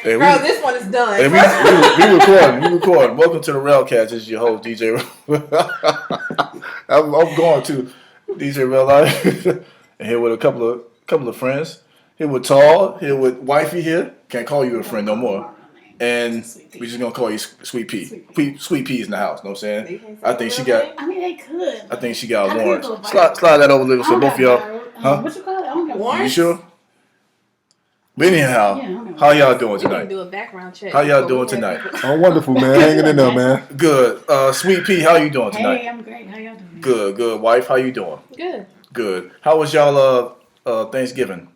Hey, Bro, this one is done. Hey, we recording. We recording. Welcome to the Railcast. This is your host, DJ. I'm going to DJ Rail Life. And here with a couple of friends. Here with Tall. Here with Wifey here. Can't call you a friend no more. And we're just gonna call you Sweet Pea. Sweet Pea's in the house. Know what I'm saying? I think she got. I mean, they could. I think she got warrants. Slide that over a little so both of y'all. Huh? What you call it? I don't got warrants. You sure? But anyhow, how y'all doing tonight? We can do a background check. How y'all doing tonight? I'm wonderful, man. Hanging in there, man. Good. Sweet Pea, how you doing tonight? Hey, I'm great. How y'all doing? Good. Wife, how you doing? Good. How was y'all Thanksgiving?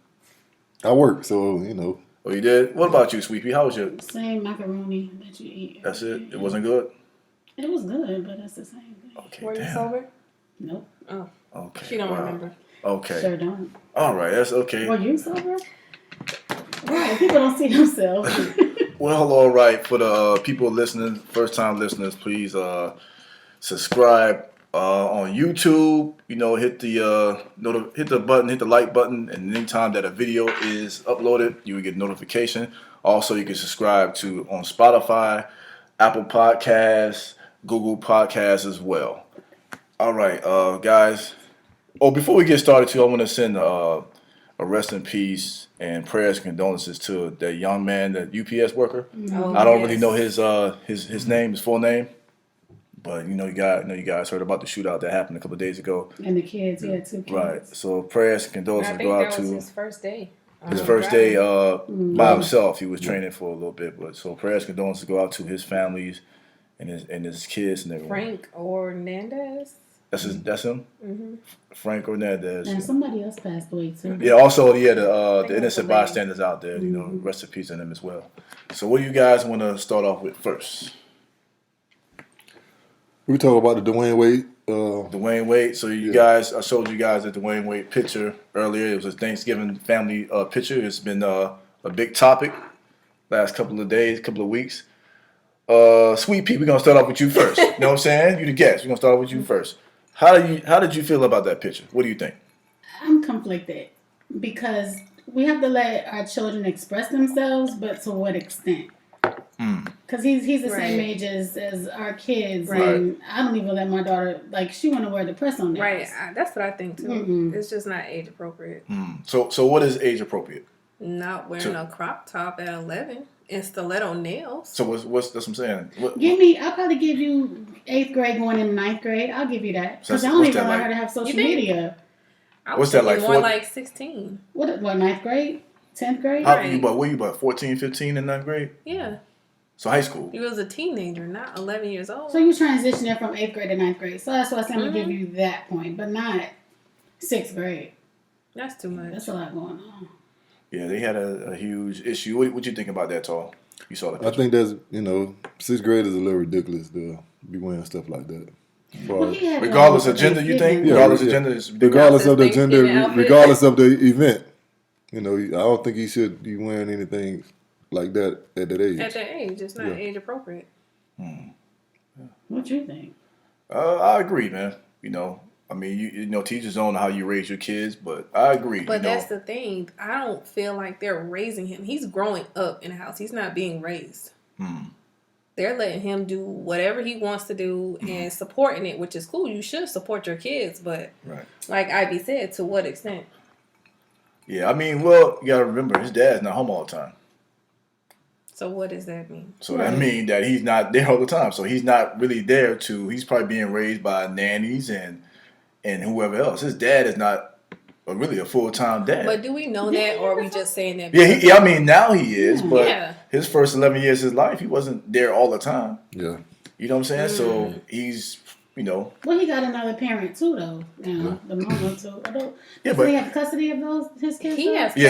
I work, so you know. Oh, you did? What about you, Sweet Pea? How was your? Same macaroni that you eat. That's it? It wasn't good? It was good, but it's the same thing. Okay, Were you sober? Nope. Oh. Okay. She don't remember. Okay. Sure don't. All right, that's okay. Were you sober? Right, people don't see themselves. Well, all right. For the people listening, first-time listeners, please subscribe on YouTube. You know, hit the button, hit the like button, and anytime that a video is uploaded, you will get notification. Also, you can subscribe on Spotify, Apple Podcasts, Google Podcasts as well. All right, guys. Oh, before we get started, too, I want to send a rest in peace and prayers and condolences to that young man, the UPS worker. Oh, I don't really know his name, his full name, but you guys heard about the shootout that happened a couple of days ago. And the kids, he had 2 kids. Right. So prayers and condolences go out to his first day. his first day by himself. He was training for a little bit, but so prayers and condolences go out to his families and his kids and everyone. Frank Hernandez. That's him. Mm-hmm. Frank Hernandez. And somebody else passed away too. Yeah. Also, the innocent bystanders out there. You know, rest in peace on them as well. So, what do you guys want to start off with first? We talk about the Dwayne Wade. Dwayne Wade. So you guys, I showed you guys the Dwayne Wade picture earlier. It was a Thanksgiving family picture. It's been a big topic last couple of days, couple of weeks. Sweet Pea, we're gonna start off with you first. You know what I'm saying? You the guest. We're gonna start off with you first. How did you feel about that picture? What do you think? I'm conflicted because we have to let our children express themselves, but to what extent? Because he's the same age as our kids, and I don't even let my daughter, like, she want to wear the press on that. Right, that's what I think too. Mm-hmm. It's just not age appropriate. So what is age appropriate? Not wearing a crop top at 11 and stiletto nails. So that's what I'm saying. I'll probably give you 8th grade going into 9th grade. I'll give you that because I don't even want her to have social media. What's that like? More like 16. What 9th grade, 10th grade? What you about 14, 15 in 9th grade? Yeah. So high school. He was a teenager, not 11 years old. So you transitioning from 8th grade to 9th grade. So that's why I'm going to give you that point, but not 6th grade. That's too much. That's a lot going on. Yeah, they had a huge issue. What you think about that, Tall? You saw that picture. I think that's 6th grade is a little ridiculous to be wearing stuff like that. Regardless of gender, you think? Yeah, regardless of gender, is regardless of the gender, regardless of the event. You know, I don't think he should be wearing anything like that at that age. At that age, it's not age appropriate. What you think? I agree, man. You know, I mean, you know, teach his own how you raise your kids, but I agree. But that's the thing. I don't feel like they're raising him. He's growing up in a house. He's not being raised. They're letting him do whatever he wants to do and supporting it, which is cool. You should support your kids, but like Ivy said, to what extent? Yeah, I mean, well, you gotta remember, his dad's not home all the time. So what does that mean? So that means that he's not there all the time. So he's not really there he's probably being raised by nannies and whoever else. His dad is not really a full-time dad. But do we know that, or are we just saying that? Yeah, I mean, now he is, but his first 11 years of his life, he wasn't there all the time. Yeah. You know what I'm saying? So he's, you know. Well, he got another parent, too, though. The mama, too. Yeah, but he have custody of his kids? He has he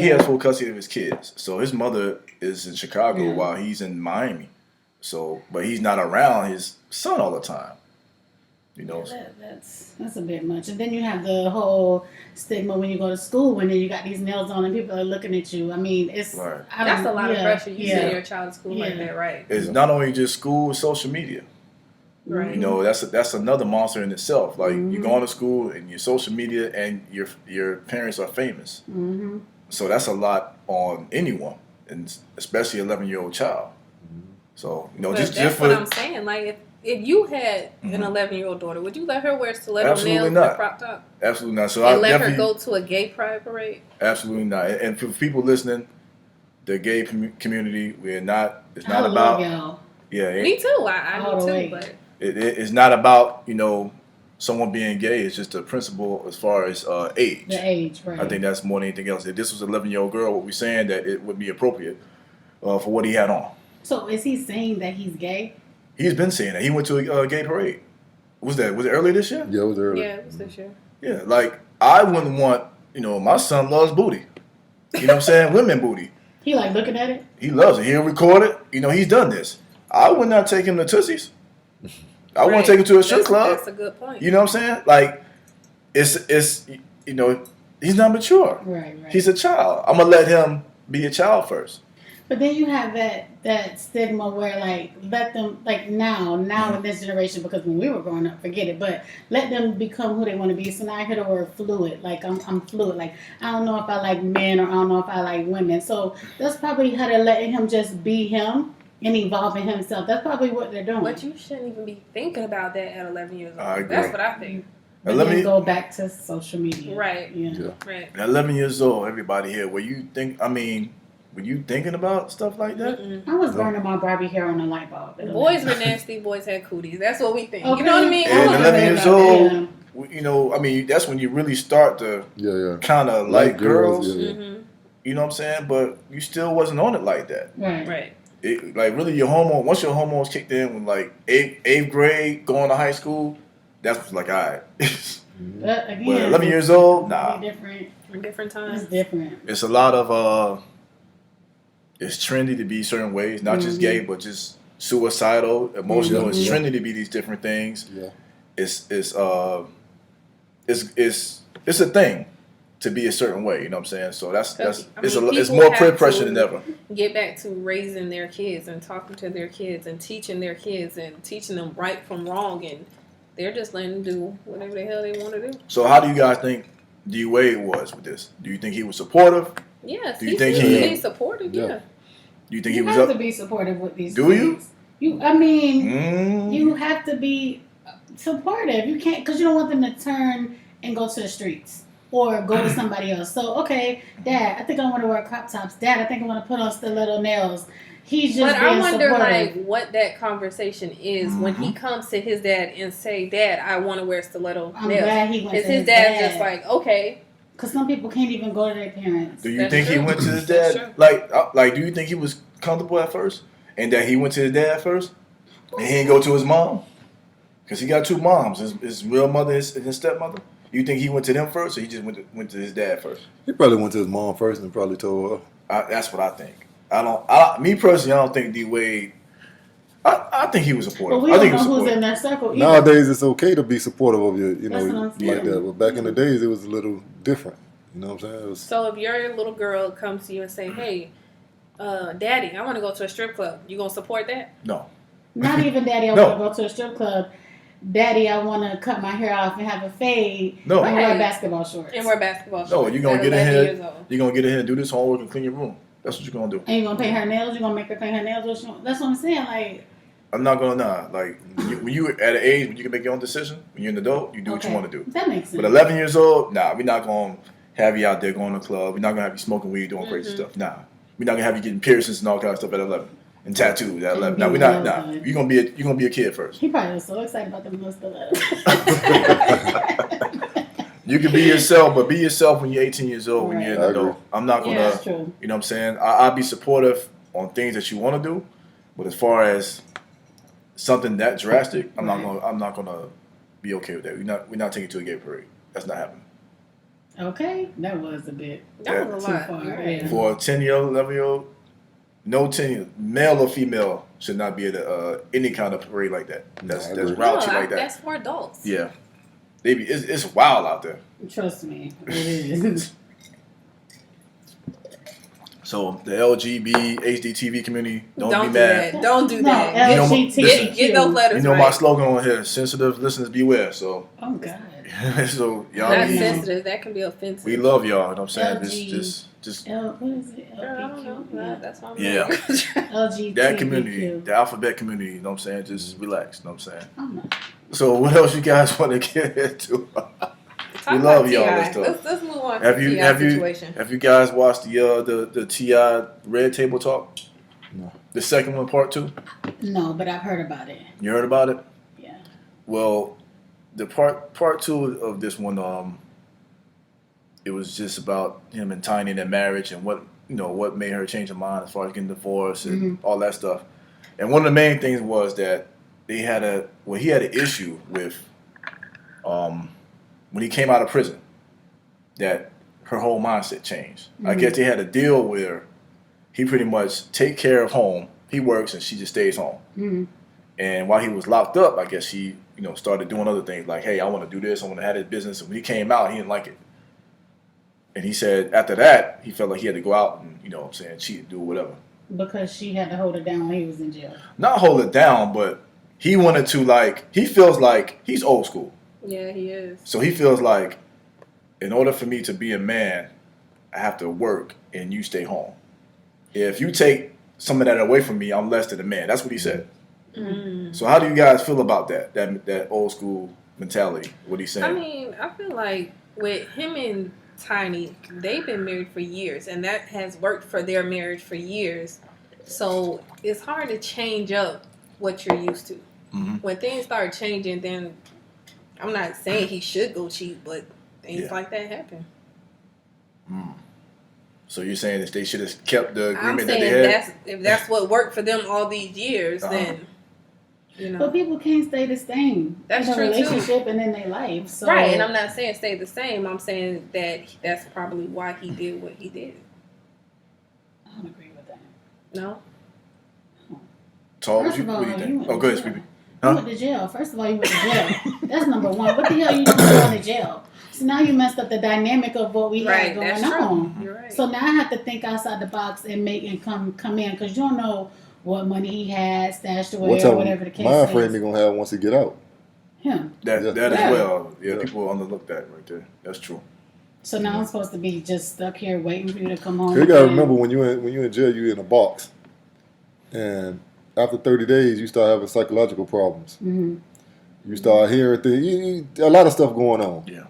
has full custody of his kids. So his mother is in Chicago while he's in Miami. So, but he's not around his son all the time. You know, that's a bit much. And then you have the whole stigma when you go to school, when then you got these nails on and people are looking at you. I mean, it's that's a lot of pressure. You send your child to school like that, right? It's not only just school, it's social media. Right. You know, that's another monster in itself. Like you're going to school and your social media and your parents are famous. So that's a lot on anyone. and especially 11-year-old child. So But just that's for what I'm saying. Like if you had an 11-year-old daughter, would you let her wear stiletto Absolutely nails not. and a crop top? Absolutely not. So And I let her definitely go to a gay pride parade? absolutely not. And for people listening, the gay community, we're not. It's not I about. love y'all. Yeah, Me too. I All do the too. way. But it's not about someone being gay. It's just a principle as far as age. The age, right? I think that's more than anything else. If this was an 11-year-old girl, what we're saying that it would be appropriate for what he had on. So is he saying that he's gay? He's been saying that. He went to a gay parade. Was it earlier this year? Yeah, it was early. yeah, it was this year. Yeah, like I wouldn't want. My son loves booty. You know what I'm saying? Women booty. He like looking at it? He loves it. He'll record it. He's done this. I would not take him to Tootsie's. I want to take him to a strip club. That's a good point. You know what I'm saying? Like, it's he's not mature. Right. He's a child. I'm gonna let him be a child first. But then you have that stigma where like let them like now in this generation, because when we were growing up, forget it. But let them become who they want to be. So now I hear the word fluid. Like I'm fluid. Like I don't know if I like men or I don't know if I like women. So that's probably how they're letting him just be him and evolving himself. That's probably what they're doing. But you shouldn't even be thinking about that at 11 years old. I agree. That's what I think. And then go back to social media. Right. Yeah. Right. At 11 years old, everybody here. Were you thinking about stuff like that? Mm-mm. I was burning my Barbie hair on a light bulb. Boys were nasty. Boys had cooties. That's what we think. Okay. You know what I mean? And I 11 years wasn't old, that's when you really start to Yeah. kind of like girls. Yeah. Mm-hmm. You know what I'm saying? But you still wasn't on it like that. Right. Right. Like really, once your hormones kicked in when like eighth grade, going to high school, that's like all right. But again, But 11 years old, it's nah. different. In different times. It's different. It's a lot of it's trendy to be certain ways, not just gay, but just suicidal, emotional. It's trendy to be these different things. Yeah. It's a thing to be a certain way. You know what I'm saying? So it's more peer pressure than ever. Get back to raising their kids and talking to their kids and teaching their kids and teaching them right from wrong, and they're just letting them do whatever the hell they want to do. So how do you guys think D Wade was with this? Do you think he was supportive? Yes, Do you think he supportive? Yeah. Yeah. Do you think You he was have up? to be supportive with these Do things. You Mm. you have to be supportive. You can't, because you don't want them to turn and go to the streets or go to somebody else. So, okay, Dad, I think I want to wear crop tops. Dad, I think I want to put on stiletto nails. He's just But I being wonder, supportive. like, what that conversation is when he comes to his dad and say, "Dad, I want to wear stiletto I'm nails." glad he went Is to his his dad dad. just like, okay? Because some people can't even go to their parents. Do you That's think he true. went to his That's dad? true. Like, do you think he was comfortable at first, and that he went to his dad first, and he didn't go to his mom? Because he got two moms, his real mother and his stepmother. You think he went to them first, or he just went to his dad first? He probably went to his mom first and probably told her. That's what I think. Me personally, I don't think D Wade. I think he was supportive. But we I don't think know he was who's supportive. in that circle either. Nowadays, it's okay to be supportive of your, That's what I'm like saying. that. But back in the days, it was a little different. You know what I'm saying? It was, So if your little girl comes to you and say, "Hey, Daddy, I want to go to a strip club," you gonna support that? No. Not even Daddy, I No. want to go to a strip club. Daddy, I want to cut my hair off and have a fade No. and wear Right. basketball shorts. And wear basketball shorts. No, you're gonna at get in 11 here. years old. You're gonna get in here and do this homework and clean your room. That's what you're gonna do. And you're going to paint her nails? You're going to make her paint her nails? That's what I'm saying. Like, I'm not gonna Like when you at an age when you can make your own decision, when you're an adult, you do what you okay. want to do. That makes sense. But 11 years old, nah, we're not gonna have you out there going to the club. We're not gonna have you smoking weed, doing crazy stuff. Nah, we're not gonna have you getting piercings and all kind of stuff at 11 and tattoos at 11. Nah, we're not. Nah, you're gonna be a kid first. He probably was so excited about them little stilettos. You can be yourself, but be yourself when you're 18 years old. When Right. you're I an agree. adult, I'm not gonna. That's true. You know what I'm saying? I'll be supportive on things that you want to do, but as far as something that drastic, I'm not gonna be okay with that. We're not taking it to a gay parade. That's not happening. Okay, that was a bit That was a too lot. far. You're right. Yeah. For a 10-year-old, 11-year-old, no 10 male or female should not be at any kind of parade like that. That's I agree. raunchy No, like that. that's for adults. Yeah, it's wild out there. Trust me, it is. So the LGB HDTV community, don't be do mad. that. Don't do No, that. You know, LGBTQ. Get those letters You know right. my slogan on here: sensitive listeners beware. So, Oh God. so y'all Not need, sensitive. That can be offensive. we love y'all. You know what I'm saying? LG. Just Just what is it? Girl, I don't know. Yeah. That's why I'm Yeah. LGBTQ. that community, the alphabet community. You know what I'm saying? Just relax. You know what I'm saying? I'm not. So what else you guys want to get into? Talk We love about y'all T.I. and stuff. Let's move on Have to you T.I. have situation. you have you guys watched the T.I. Red Table Talk? No. The second one, part 2. No, but I've heard about it. You heard about it? Yeah. Well, the part 2 of this one, it was just about him and Tiny and their marriage and what made her change her mind as far as getting divorced and all that stuff. And one of the main things was that he had an issue with when he came out of prison, that her whole mindset changed. I guess they had a deal where he pretty much take care of home. He works and she just stays home. And while he was locked up, I guess he started doing other things like, hey, I want to do this. I want to have this business. And when he came out, he didn't like it. And he said after that, he felt like he had to go out and, cheat, do whatever. Because she had to hold it down when he was in jail. Not hold it down, but he wanted to, he feels like he's old school. Yeah, he is. So he feels like in order for me to be a man, I have to work and you stay home. If you take some of that away from me, I'm less than a man. That's what he said. So how do you guys feel about that old school mentality? What he's saying? I mean, I feel like with him and Tiny, they've been married for years, and that has worked for their marriage for years. So it's hard to change up what you're used to. When things start changing, then I'm not saying he should go cheat, but things like that happen. So you're saying that they should have kept the agreement I'm that saying they had? if that's what worked for them all these years, then But people can't stay the same That's in a true, too. relationship and in their life. So. Right, and I'm not saying stay the same. I'm saying that that's probably why he did what he did. I don't agree with that. No? Tall, First of all, what do you you think? went Oh, to go ahead, jail. Sweepy. You went to jail. First of all, you went to jail. That's number one. What the hell you doing going to jail? So now you messed up the dynamic of what we had going that's on. True. You're right. So now I have to think outside the box and come in because you don't know what money he had stashed away or whatever the case mind is. frame he gonna have once he get out. Him. That Yeah. as well. Yeah, people underlook that right there. That's true. So now I'm supposed to be just stuck here waiting for you to come home. You gotta remember when you in jail, you in a box, and after 30 days, you start having psychological problems. You start hearing things. A lot of stuff going on. Yeah.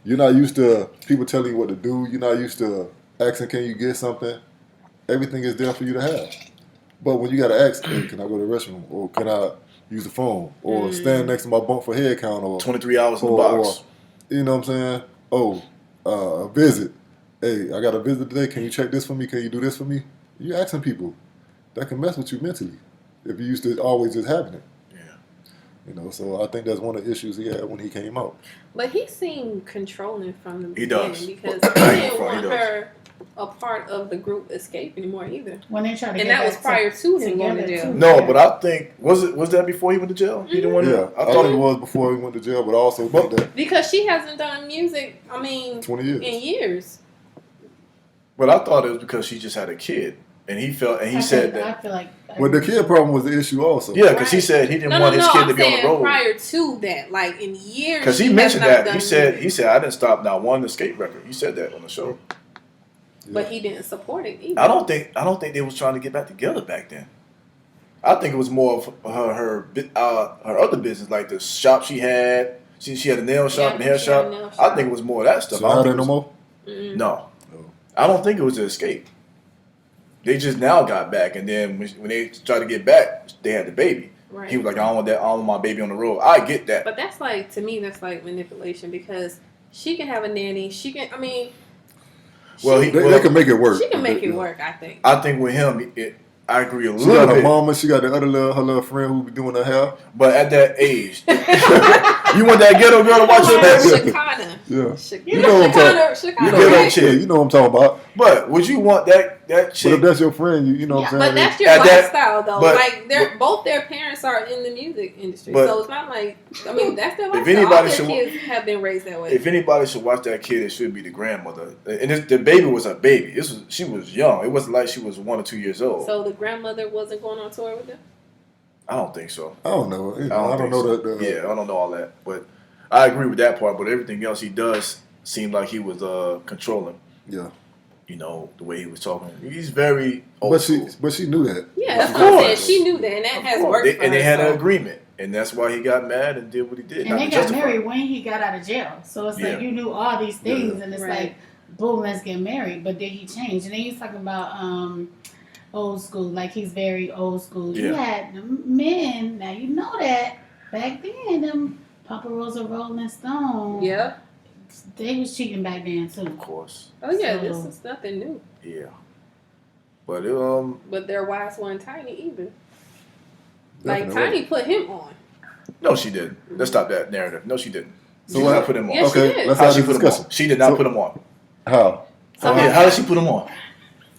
You're not used to people telling you what to do. You're not used to asking, "Can you get something?" Everything is there for you to have. But when you gotta ask, "Hey, can I go to the restroom?" or "Can I use the phone?" or "Stand next to my bunk for head count?" or 23 hours in the box. Or, you know what I'm saying? Oh, a visit. Hey, I got a visit today. Can you check this for me? Can you do this for me? You're asking people. That can mess with you mentally if you used to always just having it. Yeah. So I think that's one of the issues he had when he came out. But he seemed controlling from the He beginning does. because He he didn't does. want her a part of the group Escape anymore either. When they tried to And get that was back prior to him going to together, jail. too. No, Yeah. but I think was that before he went to jail? He didn't want Yeah, to. I thought it was before he went to jail, but I also think that Because she hasn't done music, 20 years. in years. But I thought it was because she just had a kid, and he said that. I feel like. Well, the kid problem was the issue also. Yeah, because he said he didn't want his kid to be on the road. Prior to that, like in years. Because he mentioned that he said I didn't stop not one Escape record. He said that on the show. But he didn't support it either. I don't think they was trying to get back together back then. I think it was more of her other business, like the shop she had. She had a nail shop and hair shop. I think it was more of that stuff. So I don't no more? No. I don't think it was an Escape. They just now got back, and then when they tried to get back, they had the baby. Right. He was like, I don't want that. I don't want my baby on the road. I get that. But that's to me, that's like manipulation because she can have a nanny. She can, They can make it work. She can make it work, I think. I think with him, I agree a She little got her bit. mama. She got the other her little friend who be doing her hair. But at that age, you want that ghetto girl to watch your baby? Shekinah. Yeah. You know what I'm You talking ghetto about. chick. Yeah, you know what I'm talking about. But would you want that But chick? if that's your friend, you know what I'm saying? But that's your At that- lifestyle, though. but- Like, both their parents are in the music industry, But- so it's not like that's their lifestyle. anybody All their should- kids have been raised that way. If anybody should watch that kid, it should be the grandmother. And the baby was a baby. She was young. It wasn't like she was 1 or 2 years old. So the grandmother wasn't going on tour with them. I don't think so. I don't know. I don't think know so. that. Yeah, I don't know all that, but I agree with that part. But everything else he does seem like he was controlling. Yeah. You know, the way he was talking. He's very old school. But she knew that. Yeah, that's Of what I said. course. She knew that, and that has worked for And her. they had so. an agreement. And that's why he got mad and did what he did. And they got married when he got out of jail. So it's like you knew all these things, and it's like, boom, let's get married. But then he changed. And then he's talking about old school, like he's very old school. Yeah. You had men, now you know that back then, them Papa Rosa, Rolling Stone. Yeah. They was cheating back then too. Of course. Oh yeah, So, this is nothing new. Yeah. But But their wives weren't Tiny either. Definitely. Like Tiny put him on. no, she didn't. Let's stop that narrative. No, she didn't. So She did not put him on. Yes, she Okay, did. let's How have she this put him on? discussion. She did not put him on. How? How did she put him on?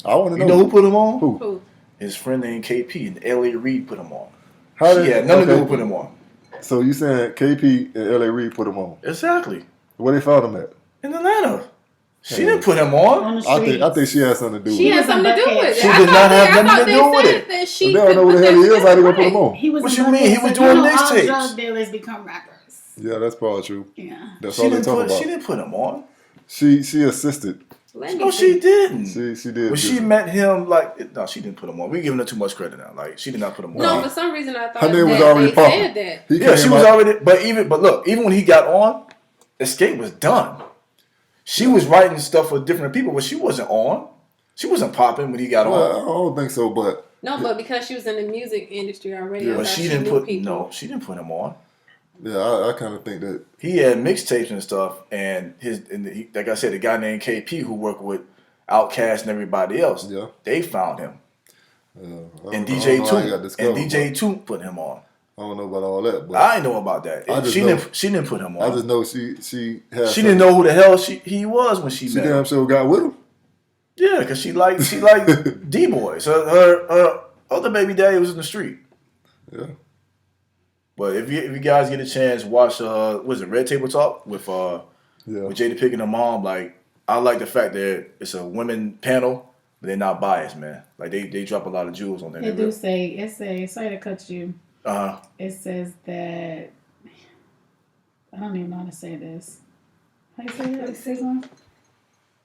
I want to You know. know who put him on? Who? Who? His friend named KP and L.A. Reid put him on. How She had nothing to do with putting him on. So you saying KP and L.A. Reid put him on? Exactly. Where they found him at? In Atlanta. She didn't put him on. On the I streets. think she had something to do She with it. had something to do with it. She I did thought not have they- I nothing thought to do with they said it. that she They don't know could who the put hell he that is. How they gonna put together. him on? He was What a you drug mean? He dealer. was So doing you know, mixtapes. all drug dealers become rappers. Yeah, that's probably true. Yeah. That's She all they didn't, talk put, about. she didn't put him on. She assisted. Let me No, see. she didn't. She did. When she do- met him, like, no, she didn't put him on. We're giving her too much credit now. Like, she did not put him No, on. for some reason I thought Her name was that already they popping. said that. He Yeah, she came was out- already. But look, even when he got on, Escape was done. She was writing stuff for different people, but she wasn't on. She wasn't popping when he got Well, I on. don't think so, but No, but because she was in the music industry already, Yeah, I But thought she she didn't knew put people. no. She didn't put him on. yeah, I kind of think that. He had mixtapes and stuff, and like I said, the guy named KP who worked with Outkast and everybody else. Yeah. They found him, I and don't DJ know how he got Two discovered, and DJ Two put him on. I don't know about all that, but I didn't know about that. I just She know- didn't. She didn't put him on. I just know she had. She didn't know who the hell he was when she She met damn him. sure got with him. Yeah, because she liked D boys. Her other baby daddy was in the street. Yeah. But if you guys get a chance, watch what is it, Red Table Talk with Yeah. Jada Pinkett and her mom. Like, I like the fact that it's a women panel, but they're not biased, man. Like they drop a lot of jewels on there. It do say, it says, sorry to cut you. Uh-huh. It says that, I don't even know how to say this. How you say that? Sisqo?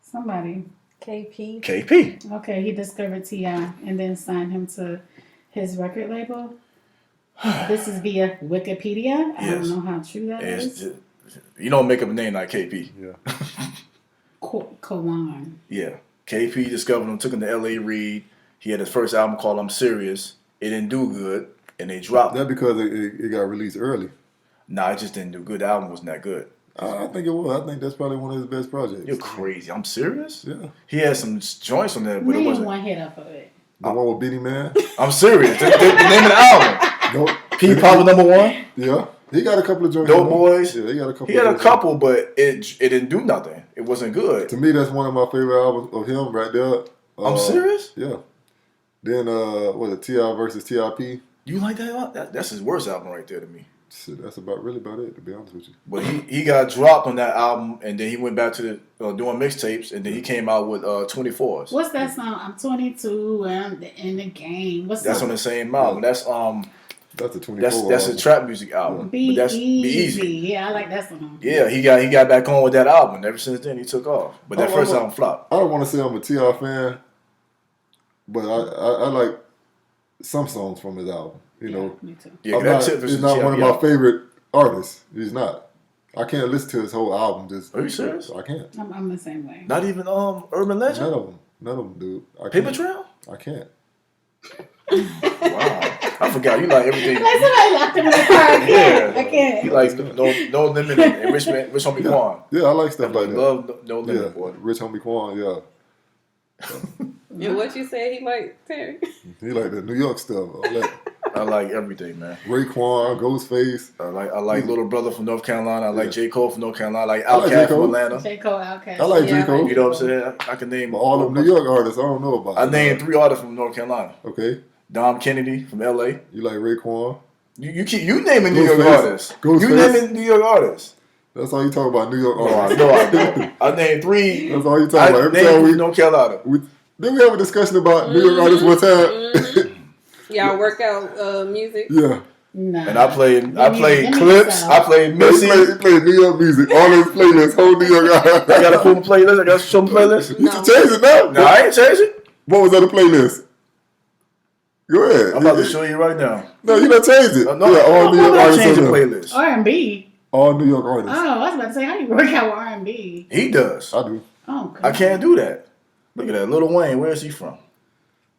Somebody. KP. KP. Okay, he discovered T.I. and then signed him to his record label. This is via Wikipedia. I Yes. don't know how true that It's is. you don't make up a name like KP. Yeah. Kawan. Yeah. KP discovered him, took him to L.A. Reid. He had his first album called I'm Serious. It didn't do good, and they dropped it. That because it got released early. Nah, it just didn't do good. The album wasn't that good. I think it was. I think that's probably one of his best projects. You're crazy. I'm serious? Yeah. He had some joints on there, but it Name wasn't. one hit up of it. The one with Beanie Man. I'm serious. The name of the album. Nope. P Pop number one. Yeah. He got a couple of joints. Dope on there. Boys. Yeah, he got a couple. He had a joints. couple, but it didn't do nothing. It wasn't good. To me, that's one of my favorite albums of him right there. I'm serious? Yeah. Then what? T.I. versus T.I.P. You like that? That's his worst album right there to me. Shit, that's really about it. To be honest with you. But he got dropped on that album, and then he went back to doing mixtapes, and then he came out with 24s. What's that song? I'm 22 and I'm in the game. What's That's that? on the same album. That's That's a 24. that's a album. trap music album. Be, But that's easy. Yeah, I like that song. Yeah, he got back on with that album. Ever since then, he took off. But that first album flopped. I don't want to say I'm a T.I. fan, but I like some songs from his album. You know, Me too. Yeah, I'm that not, tip he's versus not one of T.I.P. my favorite artists. He's not. I can't listen to his whole album. Just Are you serious? I can't. I'm the same way. Not even Urban Legend? None of them, dude. I Paper can't. Trail? I can't. Wow. I forgot. You like everything. Like somebody locked him in the car. I can't. Yeah. I can't. He likes no limit and Rich Homie Quan. Yeah, I like stuff like that. Love no limit, Yeah, boy. Rich Homie Quan. Yeah, And what you said he liked, Terry? he like the New York stuff. All that. I like everything, man. Raekwon, Ghostface. I like Little Brother from North Carolina. I like Yeah. J. Cole from North Carolina. I like I like J. Outkast from Cole. Atlanta. J. Cole, Outkast. I like Yeah, J. Cole. You know what I'm saying? I can name But all of New York artists, I don't know about. I named 3 artists from North Carolina. Okay, Dom Kennedy from L.A. you like Raekwon. You naming New York Ghostface. artists. Ghostface. You naming New York artists. That's all you talk about, New York No, I artists. know I don't. I named 3. That's all you talk I about. Every named time from North Carolina. didn't we have a discussion about New York artists one time? Y'all work out music. Yeah. Nah. And I played Give me clips. the I played He Missy. played New York music. All his playlists, whole New York. I gotta pull my playlist. I gotta show my playlist. You should change it now. No, I ain't change it. What was on the playlist? Go ahead. I'm about to show you right now. No, you don't change it. No, yeah, all New York I artists change on the there. playlist. R&B. All New York artists. Oh, I was about to say, how you work out with R&B? He does. I do. Oh, I can't do that. Look at that, Lil Wayne. Where is he from?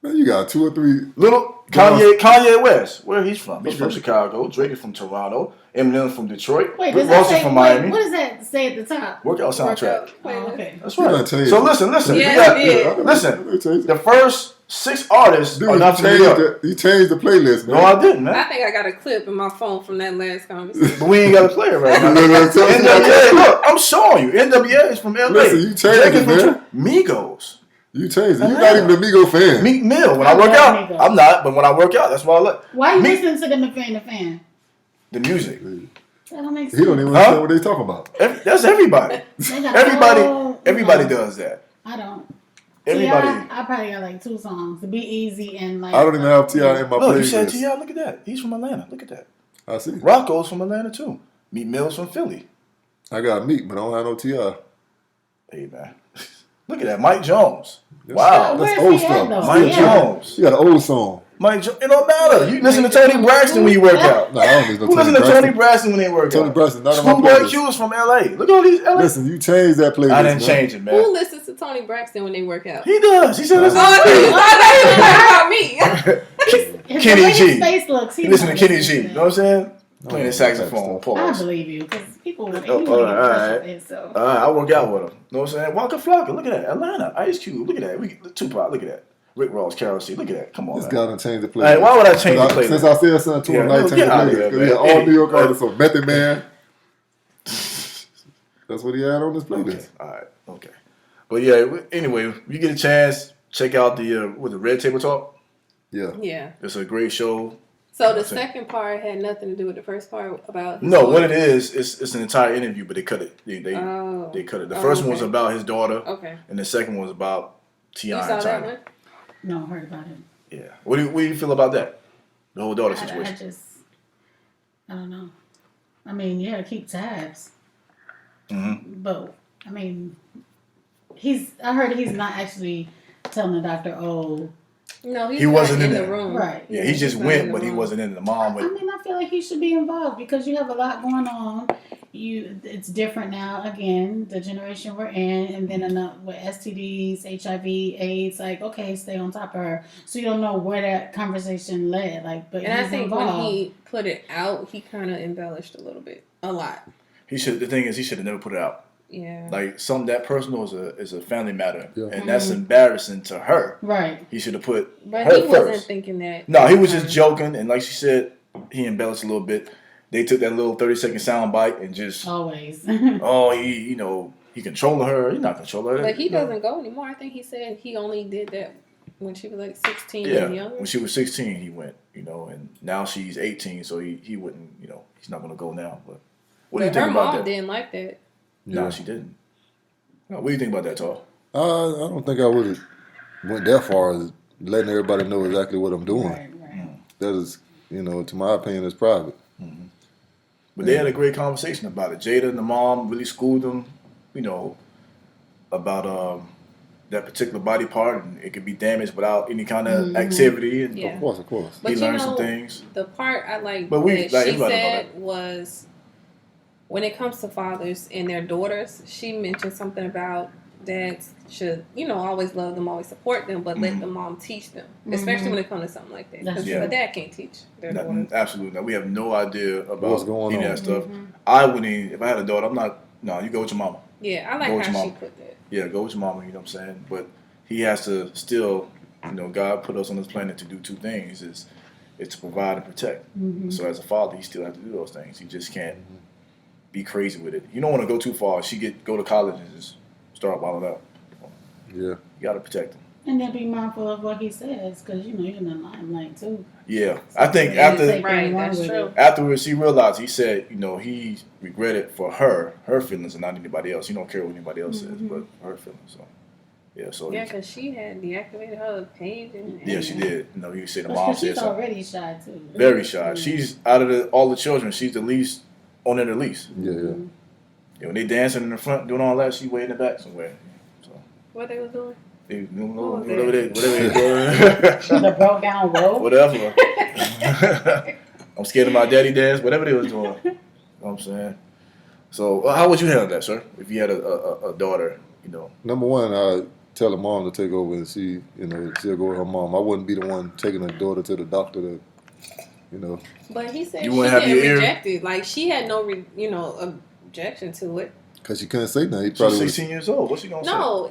Man, you got 2 or 3. Little Kanye West. Where he's from? He's from Chicago. Drake is from Toronto. Eminem's from Detroit. Wait, Rick does that Ross is say, from wait, Miami. what does that say at the top? Workout soundtrack. Oh, okay. That's You right. done changed So it. listen. Yeah, We he did. got, listen. You changed it. The first 6 artists Dude, are not from New York. you changed the playlist, man. No, I didn't, I man. think I got a clip in my phone from that last conversation. But we ain't got to play it right now. Listen, NWA, look, I'm showing you. NWA is from LA. Listen, you changed Drake is it, from man. Migos. You changed it. You're not even a Migo fan. Meek Mill. When I I work love out, Migos. I'm not. But when I work out, that's why I like Why you Meek- listening to them the fan? the music. That don't make sense. He don't even understand what they talking about. That's everybody. They got Everybody no, does that. I don't. Everybody. I probably got like 2 songs. To Be Easy and like. I don't even have T.I. in my Look, you said playlist. T.I. Look at that. He's from Atlanta. Look at that. I see. Rocco's from Atlanta too. Meek Mill's from Philly. I got Meek, but I don't have no T.I. Hey man, look at that. Mike Jones. Oh, Wow. where's That's old he at, stuff. though? Mike Jones. You got an old song. Mike Jones. It don't matter. You listen to Tony Braxton when you work out. No, I don't listen Who to listen to Tony Braxton when they work Tony out? Braxton, not on my Schoolboy playlist. Q is from LA. Look at all these LA. Listen, you changed that playlist. I didn't man. change it, man. Who listens to Tony Braxton when they work out? He does. He said, Oh, I thought you were talking about me. Kenny the way G. His face looks. He listen to not Kenny listening G. to You know what I'm saying? No, Playing the no, saxophone. I Pause. believe you because people. all right. So. I work out with him. You know what I'm saying? Waka Flocka. Look at that. Atlanta. Ice Cube. Look at that. Tupac. Look at that. Rick Ross. Carol C. Look at that. Come on, This man. guy done changed the playlist. Hey, why would I change the playlist? Since I said something to him, Yeah, I changed the get out of here, playlist. Because man. he had all Hey, New York artists, so Method Man. That's what he had on his playlist. Okay. All right. Okay. But yeah. Anyway, if you get a chance, check out the Red Table Talk. Yeah. Yeah. It's a great show. So the second part had nothing to do with the first part about. His No, daughter? what it is, it's an entire interview, but they cut it. They cut it. The first one was okay. about his daughter, Okay. and the second one was about You T.I. saw and that China. one? No, heard about it. Yeah. What do you feel about that? The whole daughter situation. I don't know. I mean, yeah, keep tabs. Mm-hmm. But I mean, I heard he's not actually telling the doctor, oh, No, He wasn't in the there. room. right. Yeah, he just he's not in went, the but he room. wasn't in the mom. I mean, I feel like he should be involved because you have a lot going on. It's different now. Again, the generation we're in, and then with STDs, HIV, AIDS. Like, okay, stay on top of her, so you don't know where that conversation led. Like, but And he's I think involved. when he put it out, he kind of embellished a little bit, a lot. He should. The thing is, he should have never put it out. Yeah. Like something that personal is a family matter, Yeah. and that's embarrassing to her. right. He should have put But her he wasn't first. thinking that. No, he was just joking, and like she said, he embellished a little bit. They took that little 30-second sound bite and just, Always. he controlling her. He's not controlling her. But he doesn't go anymore. I think he said he only did that when she was like 16 Yeah, and younger. when she was 16, he went, and now she's 18, so he wouldn't, he's not going to go now. But what do you But think her about mom that? didn't like that. No, Yeah. she didn't. No, what do you think about that, Tal? I don't think I would have went that far as letting everybody know exactly what I'm doing. right. That is, to my opinion, is private. But they had a great conversation about it. Jada and the mom really schooled them, about that particular body part, and it could be damaged without any kind of activity. And Yeah. Of course. But he learned some things. The part I like But we- that like, she everybody know said was when it comes to fathers and their daughters, she mentioned something about dads should, always love them, always support them, but let the mom teach them, especially when it comes to something like that. That's Because true. a dad can't teach their daughters. Nothing, absolutely not. We have no idea about What's going any of on. that stuff. I wouldn't even, if I had a daughter, I'm not, no, you go with your mama. Yeah, I Go like with how your she mom. put that. Yeah, go with your mama, you know what I'm saying? But he has to still, God put us on this planet to do two things, is to provide and protect. So as a father, he still has to do those things. He just can't be crazy with it. You don't want to go too far. Go to college and just start wilding out. Yeah. You got to protect him. And then be mindful of what he says, because you're in the limelight too. Yeah. I think Yeah, after take Right, anything wrong that's with true. it. afterwards, he realized, he said, he regretted for her feelings and not anybody else. He don't care what anybody else says, but her feelings. So Yeah, so Yeah, because she had deactivated her page. yeah, she did. You know, you say the But mom said she's something. already shy too. Very shy. She's out of all the children, she's the least on the least. Yeah. Yeah, when they dancing in the front, doing all that, she way in the back somewhere. So What they was doing? they, What was whatever they The broke down road. whatever. I'm scared of my daddy dance. Whatever they was doing. You know what I'm saying? So how would you handle that, sir? If you had a daughter, you know. Number one, I tell the mom to take over and she, she'll go with her mom. I wouldn't be the one taking the daughter to the doctor to, But he said You she wouldn't have didn't your ear? reject it. Like, she had no, objection to it. because she couldn't say nothing. He She's probably 16 years old. What's she gonna say? No,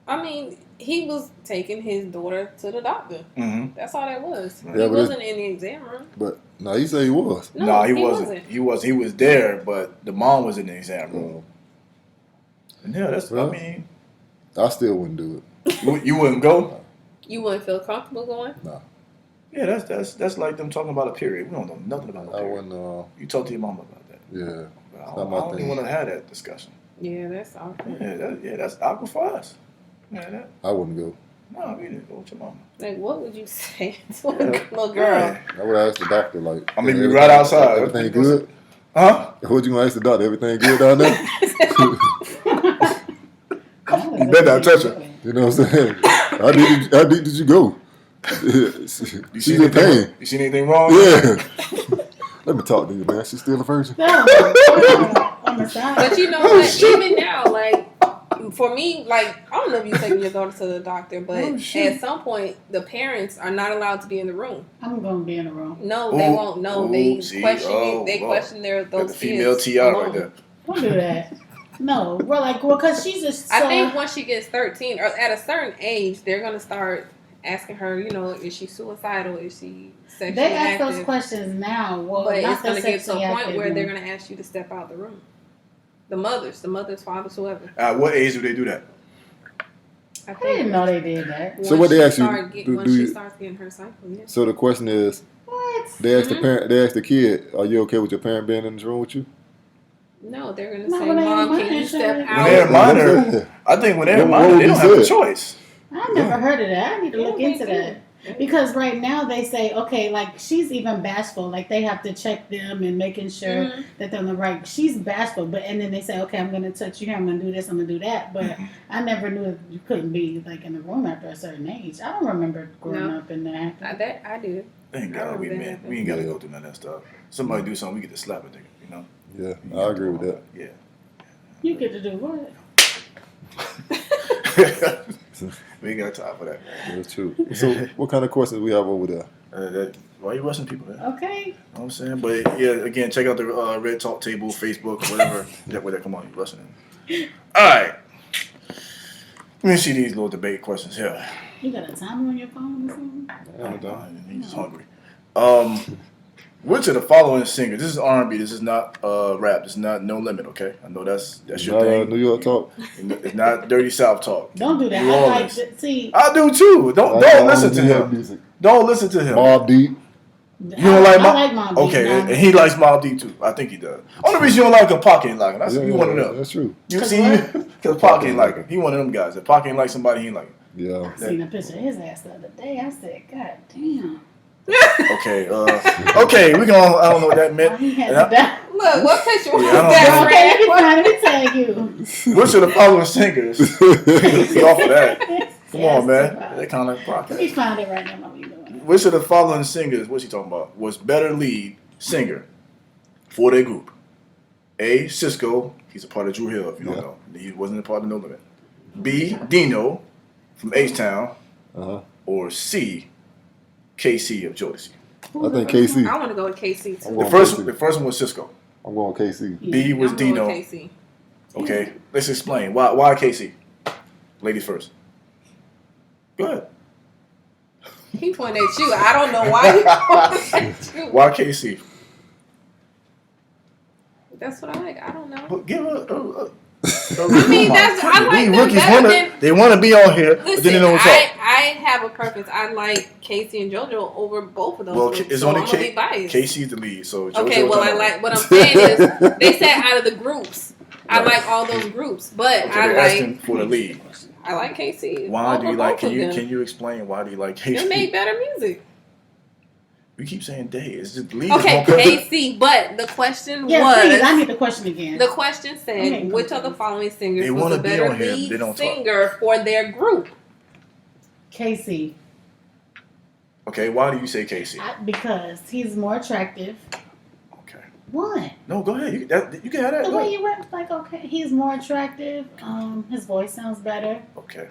I mean, he was taking his daughter to the doctor. Mm-hmm. That's all that was. Yeah, He but wasn't in the exam room. But no, he said he was. No, he wasn't. He was there, but the mom was in the exam room. And yeah, that's. Well, I mean, I still wouldn't do it. you wouldn't go. You wouldn't feel comfortable going? No, Yeah, that's like them talking about a period. We don't know nothing about a I period. wouldn't. You talk to your mama about that. Yeah, But I not don't, my I don't thing. even want to have that discussion. Yeah, that's awkward. Yeah, that's awkward for us. Yeah, I wouldn't go. no, we didn't go with your mama. Like, what would you say to a little girl? Yeah. I would ask the doctor like. I mean, everything- right outside. Everything good? Huh? What you gonna ask the doctor? Everything good down there? You better not touch her. You know what I'm saying? How deep did you go? You She's see in anything? pain. You see anything wrong? Yeah. Let me talk to you, man. She's still a virgin. No, on the side. But you know what? Even now, like, for me, like, I don't know if you're taking your daughter to the doctor, but at some point, the parents are not allowed to be in the room. I'm gonna be in the room. No, they won't. No, they see? question Oh, you. They wow. question Got those the female kids. TR right alone. there. Don't do that. No, because she's just. So, I think once she gets 13, or at a certain age, they're gonna start asking her. Is she suicidal? Is she sexually they ask active? those questions now. Well, But not it's gonna the get to a sexually point active where they're one. gonna ask you to step out the room. The mothers, fathers, whoever. At what age do they do that? I I didn't know they did that. So what they ask you, when do she you- starts getting her cycle, yeah. So the question is, What? they ask the parent, they ask the kid, "Are you okay with your parent being in this room with you?" No, they're gonna No, say, when they "Mom, minor, can you step sure. When they're out?" minor, I think when they're What minor, would they you don't have a say? choice. I never heard of that. I need to Yeah, look they into do. that. Because right now they say, okay, like she's even bashful. Like they have to check them and making sure that they're on the right. She's bashful, and then they say, okay, I'm going to touch you here. I'm going to do this. I'm going to do that. But I never knew you couldn't be like in the room after a certain age. I don't remember growing up in that. I did. Thank God we men. We ain't got to go through none of that stuff. Somebody do something, we get to slap a nigga, you know? Yeah, I agree with that. Yeah. You get to do what? We ain't got time for that. That's true. So what kind of questions we have over there? Why you rushing people, man? Okay. You know what I'm saying? But yeah, again, check out the Red Talk Table, Facebook, whatever. Come on, you rushing it. All right. Let me see these little debate questions here. You got a timer on your phone or something? He's just hungry. Which of the following singers? This is R&B. This is not rap. This is not No Limit. Okay, I know that's your thing. New York talk. It's not Dirty South talk. Don't do that. New I like Orleans. see. I do too. Don't listen to New York him. music. Don't listen to him. Mobb Deep. You don't like Mobb? I like Mobb Deep. Okay, and he likes Mobb Deep too. I think he does. Only reason you don't like him, Pac ain't like him. That's you one of them. That's true. You see, because Pac ain't like him. He one of them guys. If Pac ain't like somebody, he ain't like him. Yeah. I seen a picture of his ass the other day. I said, God damn. Okay, okay, we gonna. I don't know what that meant. He had And I- to die. Look, what picture was Yeah, I don't that? Okay, let me tag you. Which of the following singers? Be off of that. Come on, man. That kind of Let me podcast. find it right now. What we doing? Which of the following singers? What's he talking about? Was better lead singer for their group? A. Sisqo. He's a part of Dru Hill. If you don't know, he wasn't a part of No Limit. B. Dino from H-Town. Or C. KC of Jodeci. I think KC. I want to go with KC too. I'm The going first KC. one was Sisqo. I'm going KC. B was I'm going Dino. with KC. Okay, let's explain why KC. Ladies first. Go ahead. He pointed at you. I don't know why he pointed at you. Why KC? That's what I like. I don't know. But give her. I mean, I like them rookies better than. they want to be on here, but then Listen, they don't talk. I have a preference. I like Casey and JoJo over both of those. Well, groups, it's so only I'm gonna be biased. KC's the lead, so JoJo Okay, well, I like what I'm saying is they said out of the groups, I like all those groups, but Okay, I they're like asking for the lead. I like KC. Why do you like? Can Can you explain why do you like KC? They make better music. You keep saying they. It's just leave. Okay, KC. But the question was. Please, I need the question again. The question said, which of the following singers was a better lead singer for their group? KC. Okay, why do you say KC? Because he's more attractive. Okay. What? No, go ahead. You can have that. The way you went, like, okay, he's more attractive. His voice sounds better. Okay.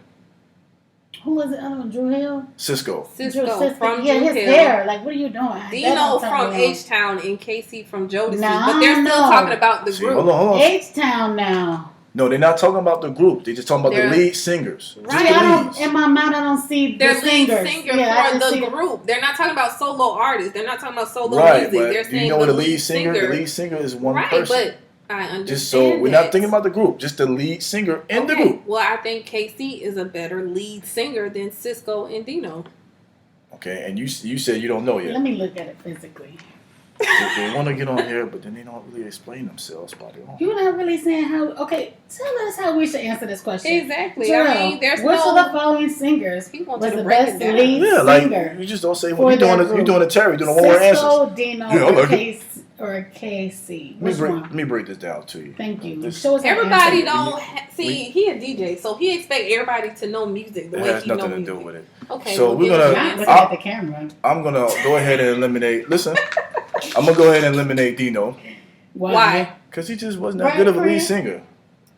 Who was it? Dru Hill? Sisqo from his Dru Hill. Hair. Like, what are you doing? Dino from H-Town and KC from Jodeci. But they're still talking about the group. Hold on. H-Town now. No, they're not talking about the group. They're just talking about the lead singers. Right. In my mind, I don't see their the singers. Lead singer for the group. They're not talking about solo artists. They're not talking about solo music. They're saying you know the lead singer. The lead singer is one person. Right, but I understand. Just so we're not thinking about the group. Just the lead singer in the group. Well, I think KC is a better lead singer than Sisqo and Dino. Okay, and you said you don't know yet. Let me look at it physically. They want to get on here, but then they don't really explain themselves about it. You're not really saying how. Okay, tell us how we should answer this question. Exactly. Jarrell, I mean, there's which of the following singers was the best lead singer? Like you just don't say when you're doing a Terry, doing a one-word answer. Sisqo, Dino, or KC. Let me break this down to you. Thank you. Everybody don't see. He a DJ, so he expect everybody to know music the way he know music. It has nothing to do with it. Okay, so we're gonna. Look at the camera. I'm gonna go ahead and eliminate. Listen, I'm gonna go ahead and eliminate Dino. Why? Because he just wasn't that good of a lead singer.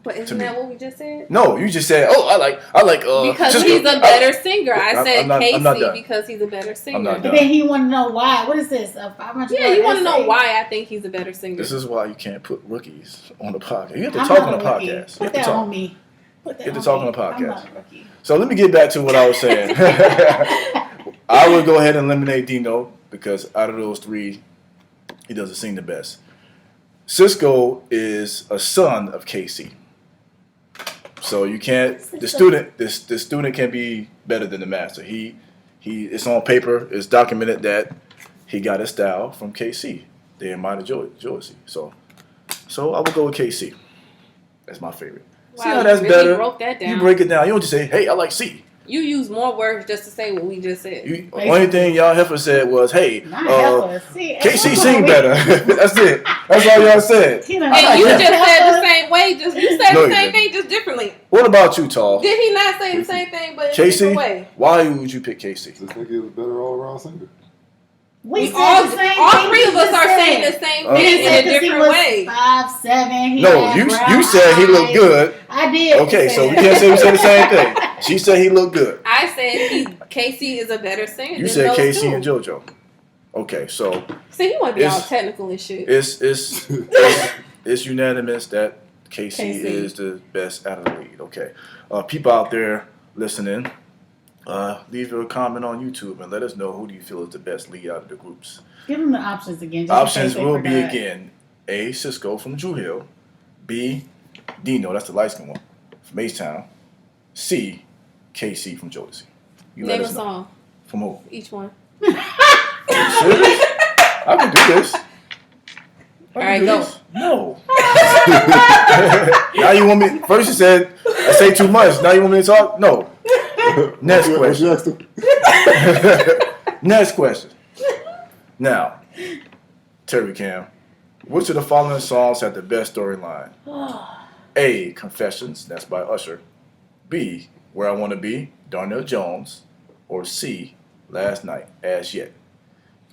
But isn't that what we just said? No, you just said, I like. Because Sisqo. he's a better singer. I said KC because he's a better singer. And then he want to know why. What is this? A 500? Yeah, you want to know why I think he's a better singer. This is why you can't put rookies on the podcast. You have to talk on the podcast. Put that on me. You have to talk on the podcast. So let me get back to what I was saying. I would go ahead and eliminate Dino because out of those three, he doesn't sing the best. Sisqo is a son of KC. So you can't. The student can be better than the master. It's on paper. It's documented that he got his style from KC. They admired Jodeci. So I would go with KC. That's my favorite. Wow, see how that's really better. Broke that down. You break it down. You don't just say, "Hey, I like C." You use more words just to say what we just said. Only thing y'all heifer said was, "Hey, KC sing better." That's it. That's all y'all said. And you just said the same way. You said the same thing, just differently. What about you, Tall? Did he not say the same thing, but in a different way? Why would you pick KC? I think he was a better all-around singer. All three of us are saying the same thing in a different way. 5'7". No, you said he looked good. I did. Okay, so we can't say we said the same thing. She said he looked good. I said KC is a better singer. You said KC and JoJo. Okay, so see, he want to be all technical and shit. It's unanimous that KC is the best out of the lead. Okay, people out there listening. Leave a comment on YouTube and let us know who do you feel is the best lead out of the groups. Give them the options again. Options will be again: A. Sisqo from Dru Hill, B. Dino, that's the light skin one from H-Town, C. KC from Jodeci. Name a song. From who? Each one. Serious? I can do this. All right, go. No. Now you want me? First you said I say too much. Now you want me to talk? No. Next question. Next question. Now, Terry Cam, which of the following songs had the best storyline? A. Confessions, that's by Usher. B. Where I Want to Be, Darnell Jones. Or C. Last Night, As Yet.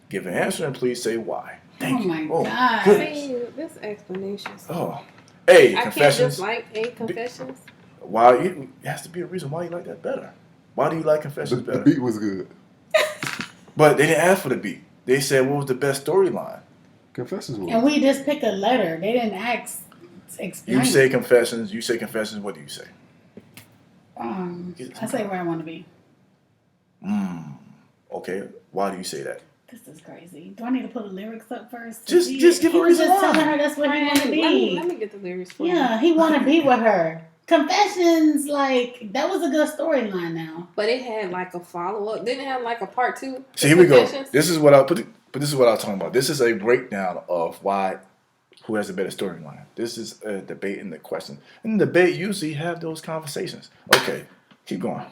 Give an answer and please say why. Thank you. My God. Goodness. This explanation. Oh. A. I Confessions. can't just like A. Confessions. Why? It has to be a reason why you like that better. Why do you like Confessions better? The beat was good. But they didn't ask for the beat. They said what was the best storyline. Confessions was. And we just pick a letter. They didn't ask. Explain. You say Confessions. You say Confessions. What do you say? I say Where I Want to Be. Okay. Why do you say that? This is crazy. Do I need to put the lyrics up first? Just give a reason. He was just telling her that's what he want to be. Let me get the lyrics for you. Yeah, he want to be with her. Confessions, like, that was a good storyline now. But it had like a follow-up. Didn't it have like a part 2? See, here we go. This is what I put. But this is what I'm talking about. This is a breakdown of who has a better storyline. This is a debate in the question. In the debate, usually have those conversations. Okay, Keep going.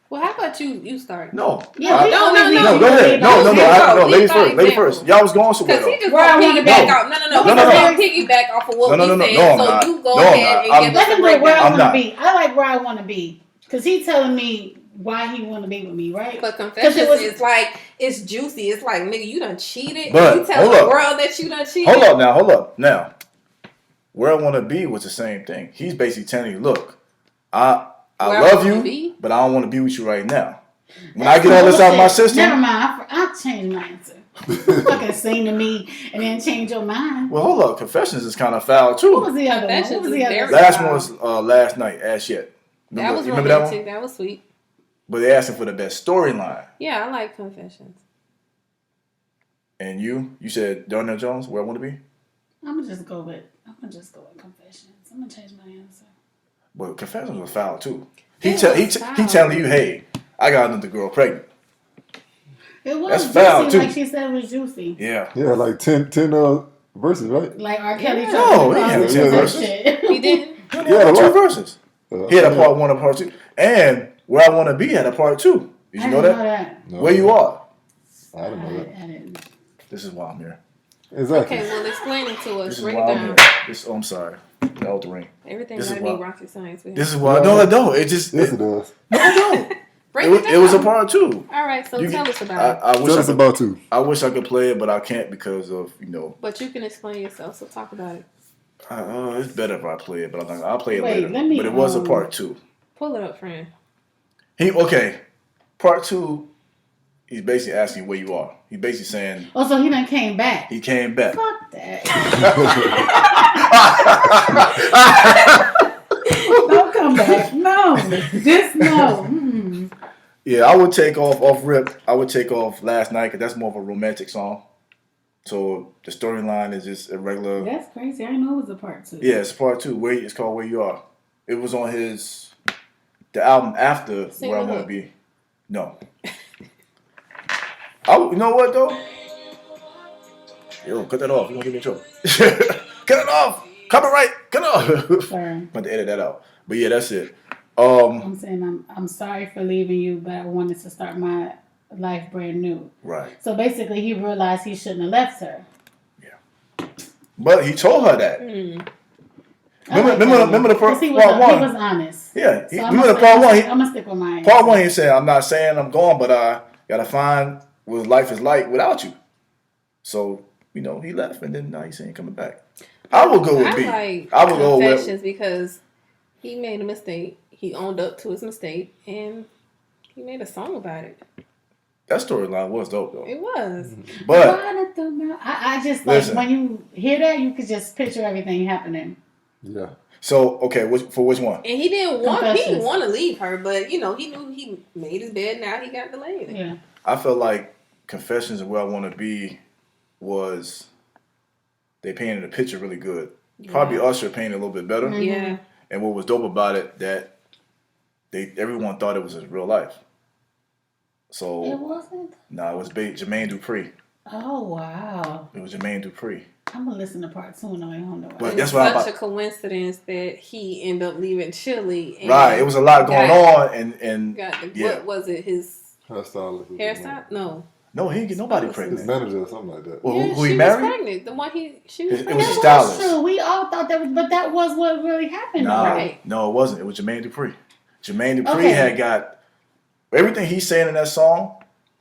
Well, how about you start? No. Yeah, No, go ahead. No. Ladies first. Ladies first. Y'all was going somewhere. Because he just Where I gonna wanna piggyback be. off. No. No. He's gonna piggyback off of what we said. No, I'm so not. you go No, I'm ahead not. and give Let us him a know where I breakdown. want to not. be. I like where I want to be because he's telling me why he want to be with me, right? But confessions is like, it's juicy. It's like, nigga, you done cheated. But, you tell the world that you done cheated. Hold up. Now, where I want to be was the same thing. He's basically telling you, look, I love you, but I don't want to be with you right now. When I get all this out of my system. Never mind. I'll change my answer. Fucking sing to me and then change your mind. Well, hold up. Confessions is kind of foul, too. What was the other one? Confessions What was the is other very one? Last one was last night, As Yet. That was remember romantic. that one? That was sweet. But they asking for the best storyline. Yeah, I like confessions. And you said Darnell Jones, where I want to be? I'm gonna just go with confessions. I'm gonna change my answer. But confessions was foul, too. He telling you, hey, I got another girl pregnant. It was That's juicy, foul, too. like she said, it was juicy. Yeah. Yeah, like 10 verses, right? Like R. Kelly. No, he had 10 verses. He didn't. Yeah, two verses. He had a part 1 and part 2. And Where I Want to Be had a part 2. Did you know that? No. Where You Are. I didn't know that. I didn't. This is why I'm here. Exactly. Okay, well, explain it to us. This is Break why it I'm down. here. I'm sorry. Get out the ring. Everything This is gotta be why- rocket science. With This him. is why. No, I don't. It just. Yes, it does. No, I don't. Break it down. It was a part 2. All right, so tell us about it. I wish Tell I us could, about 2. I wish I could play it, but I can't because of But you can explain yourself, so talk about it. It's better if I play it, but I'll play it Wait, later. let me, But it was a part 2. Pull it up, friend. Part 2. He's basically asking where you are. He's basically saying Oh, so he done came back. he came back. Fuck that. Don't come back. No. Just no. Mm-mm. Yeah, I would take off rip. I would take off Last Night because that's more of a romantic song. So the storyline is just a regular. That's crazy. I didn't know it was a part 2. Yeah, it's part 2. It's called Where You Are. It was on the album after Sing Where I the Want hook. to Be. No. You know what though? Yo, cut that off. You gonna give me in trouble? Cut it off. Copyright. Cut it off. Sorry. I'm about to edit that out. But yeah, that's it. I'm saying I'm sorry for leaving you, but I wanted to start my life brand new. Right. So basically, he realized he shouldn't have left her. But he told her that. Remember the part 1? He was honest. Yeah. So Remember the part 1? I'm gonna stick with mine. Part 1, he said, I'm not saying I'm gone, but I gotta find what life is like without you. So, he left, and then now he's saying coming back. I would go with B. I would go with Confessions because he made a mistake. He owned up to his mistake, and he made a song about it. That storyline was dope, though. It was. But I just like listen. when you hear that, you could just picture everything happening. Yeah. So, okay, for which one? And he didn't want Confessions. to leave her, but he knew he made his bed. Now he got delayed. Yeah. I felt like Confessions of Where I Want to Be was they painted the picture really good. Probably Usher painted a little bit better. Mm-hmm. Yeah. And what was dope about it that everyone thought it was his real life. So It wasn't. no, it was Jermaine Dupri. Oh wow. It was Jermaine Dupri. I'm gonna listen to part 2 and I don't know. But It's that's what such a coincidence that he ended up leaving Chile. And right. It was a lot going on, and got the, yeah. what was it? His Hairstylist. hairstyle? No. No, he didn't get nobody His pregnant. manager or something like that. Well, Yeah, who he she married? was pregnant. The one she was It pregnant. was a That stylist. was true. We all thought that was, but that was what really happened. Nah, Right. no, it wasn't. It was Jermaine Dupri. Jermaine Dupri Okay. had got everything he's saying in that song.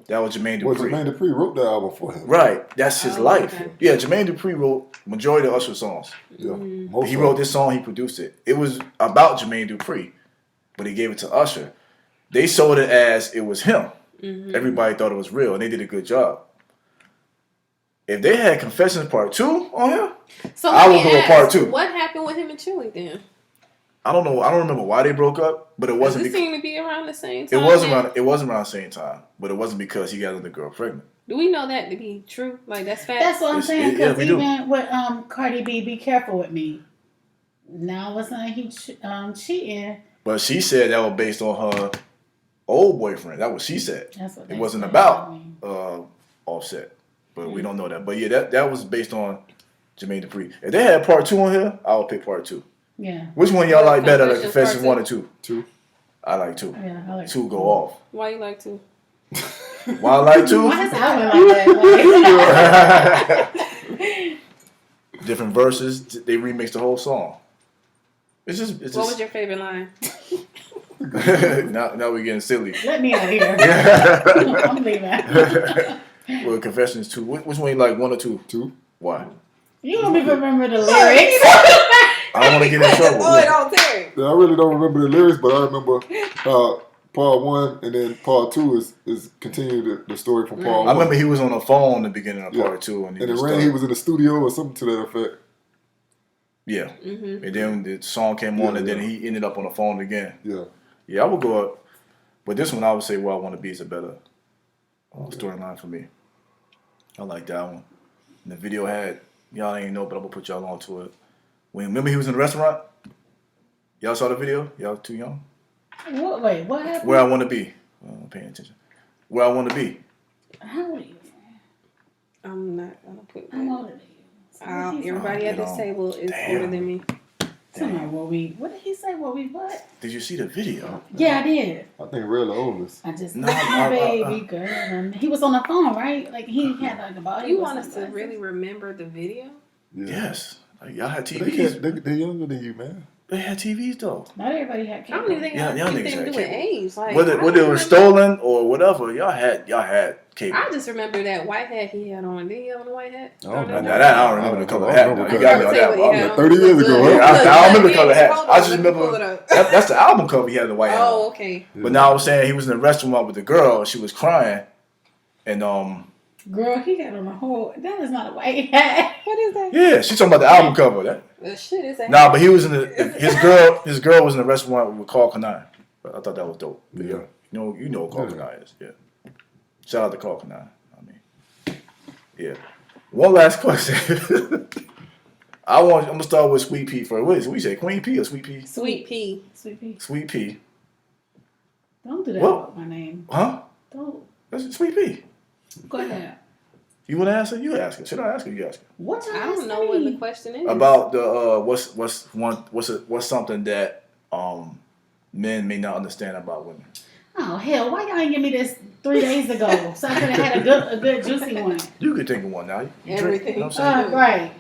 That was Jermaine Dupri. Well, Jermaine Dupri wrote the album for him. Right. That's his Oh, life. okay. Yeah, Jermaine Dupri wrote majority of Usher songs. Yeah. He wrote this song, he produced it. It was about Jermaine Dupri, but he gave it to Usher. They sold it as it was him. Mm-hmm. Everybody thought it was real, and they did a good job. If they had Confessions Part 2 on here, So I let will me go with ask, part 2. What happened with him and Chili then? I don't know. I don't remember why they broke up, but it wasn't. Does it seem to be around the same It time? wasn't then? around. It wasn't around the same time, but it wasn't because he got another girl pregnant. Do we know that to be true? Like that's fact. That's what I'm It's- saying. yeah, Because we do. even with Cardi B, be careful with me. Now all of a sudden he cheating. But she said that was based on her old boyfriend. That's what she said. That's what It they wasn't said. about I mean, Offset, but we don't know that. But yeah, that was based on Jermaine Dupri. If they had Part 2 on here, I would pick Part 2. yeah. Which one y'all like better, like Confessions Confessions Part 1 and 2? 2. I like 2. Yeah, I like 2 go off. Why you like to? Why I like 2? Why is album like that? Different verses. They remix the whole song. It's just. What was your favorite line? now we're getting silly. Let me out of here. I'm leaving. Well, Confessions 2. Which one you like? 1 or 2? 2. Why? You don't even remember the lyrics. I don't want to get in trouble. Boy, don't Terry. Yeah, I really don't remember the lyrics, but I remember part 1 and then part 2 is continue the story from part 1. I remember he was on the phone in the beginning of Yeah. part 2, and And it ran. He was in the studio or something to that effect. Yeah, Mm-hmm. and then the song came on, Yeah, and then yeah. he ended up on the phone again. Yeah. Yeah, I would go up, but this one I would say "Where I Want to Be" is a better storyline for me. I like that one. And the video had y'all ain't know, but I'm gonna put y'all onto it. Remember he was in the restaurant. Y'all saw the video? Y'all too young? What? Wait, what happened? Where I Want to Be. I'm paying attention. Where I Want to Be. How old are you? I'm not gonna put I'm that. older than you. So what did he Everybody say? at this table is Damn. older than me. Somebody, what did he say? What? Did you see the video? Yeah, I did. I think Ray the oldest. I just No, my baby girl. And he was on the phone, right? Like he had like a body. You want us to really remember the video? Yeah. Yes. Like, y'all had They TVs. they're younger than you, man. They had TVs though. Not everybody had I cable. don't even think Yeah, it y'all has niggas anything had to do with cable. age. Like, Whether I it was remember- stolen or whatever, y'all had cable. I just remember that white hat he had on. Did he have on a white hat? I don't Now know. that I don't remember the color I hat. don't Now, remember you the got me color on Say that what he one. had like on. 30 years ago, Look, huh? look, I don't remember the look, color hat. hold I on, just let me remember pull it up. that's the album cover. He had the white hat. Oh, okay. But now I was saying he was in the restaurant with the girl. She was crying, and Girl, he had on a whole. That is not a white hat. What is that? yeah, she's talking about the album cover. That The shit is that. nah, but he was in the his girl was in the restaurant with Carl Kanai. But I thought that was dope. But Yeah. you know who Carl Yeah. Kanai is. Yeah, shout out to Carl Kanai. I mean, yeah. One last question. I'm gonna start with Sweet Pea first. What is it? We say Queen Pea or Sweet Pea? Sweet pea. Sweet pea. Sweet Pea. Don't do that What? with my name. Huh? Don't. That's Sweet Pea. Go ahead. You want to answer? You ask her. Should I ask her? You ask her. What you I don't know what the question is. About the what's something that men may not understand about women. Oh hell! Why y'all ain't give me this 3 days ago so I could have had a good juicy one? You could think of one now. You drink, Everything. you know what I'm saying? Right.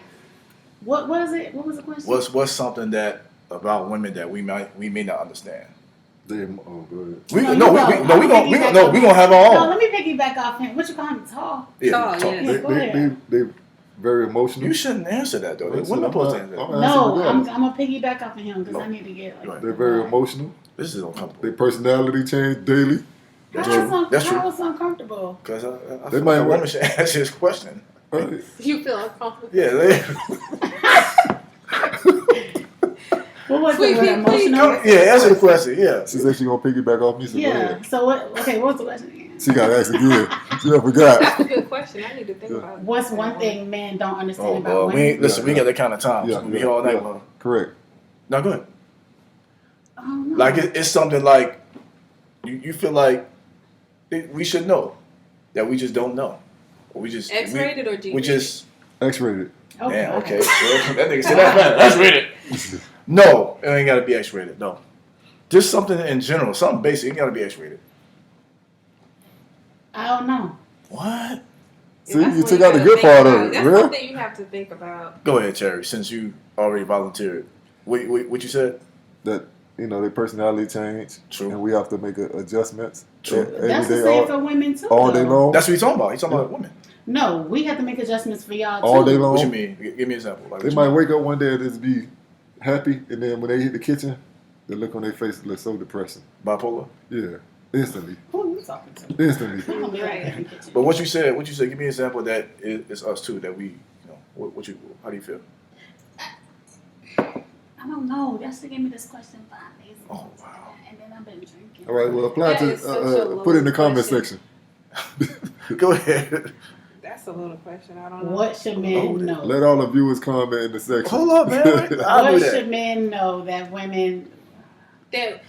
What was it? What was the question? What's something that about women that we may not understand? They, oh, go ahead. We No, gonna have our No, own. let me piggyback off him. What you call him? Tall. Yeah, Tall, talk. yes. Yeah, go ahead. They very emotional. You shouldn't answer that though. That's Women what supposed to I'm answer not- that. I'm No, asking I'm gonna piggyback off of him because I need to get Go ahead. They're very emotional. This is uncomfortable. Their personality change daily. That's How true. That's true. is uncomfortable? Because I They feel might like a wa- woman should answer this question. Right. You feel uncomfortable. Yeah. What was Sweet the word? pea, Emotional? Yeah, answer the question. Yeah. She said she gonna piggyback off me. So go Yeah. ahead. So what? Okay. What's the question again? She got to ask again. She done forgot. That's a good question. I need to think about it. What's one thing men don't understand Oh, about we women? ain't, listen, we Yeah, got that kind of time. Yeah, So we here all night. yeah. Correct. Now go ahead. I don't know. Like it's something like you feel like we should know that we just don't know. Or we just X-rated or we G-rated? just X-rated. Oh, damn God. okay. Well, that nigga said that man. That's rated. No, it ain't gotta be X-rated. No, just something in general, something basic. It ain't gotta be X-rated. I don't know. What? See, That's you what took you out the gotta good think part about. of it, That's real? something you have to think about. Go ahead, Terry. Since you already volunteered, what you said? That their personality change. True. And we have to make adjustments. True. Every That's day, the same for women too. all day though. long. That's what he's talking about. He's talking about women. No, we have to make adjustments for y'all All too. day long. What you mean? Give me an example. Like, They what you might mean? wake up one day and just be happy, and then when they hit the kitchen, the look on their face looks so depressing. Bipolar. Yeah, instantly, Who you talking to? instantly. I'm gonna be Right. like, in the kitchen. But what you said, give me an example that is us too. That we, how do you feel? I don't know. Y'all should give me this question 5 days ago. Oh, wow. And then I've been drinking. All right, well, apply That is such a to put it in the loaded comment question. section. Go ahead. That's a little question. I don't know. What should men know? Let all the viewers comment in the section. Hold up, man. I'll do What that. should men know that women? That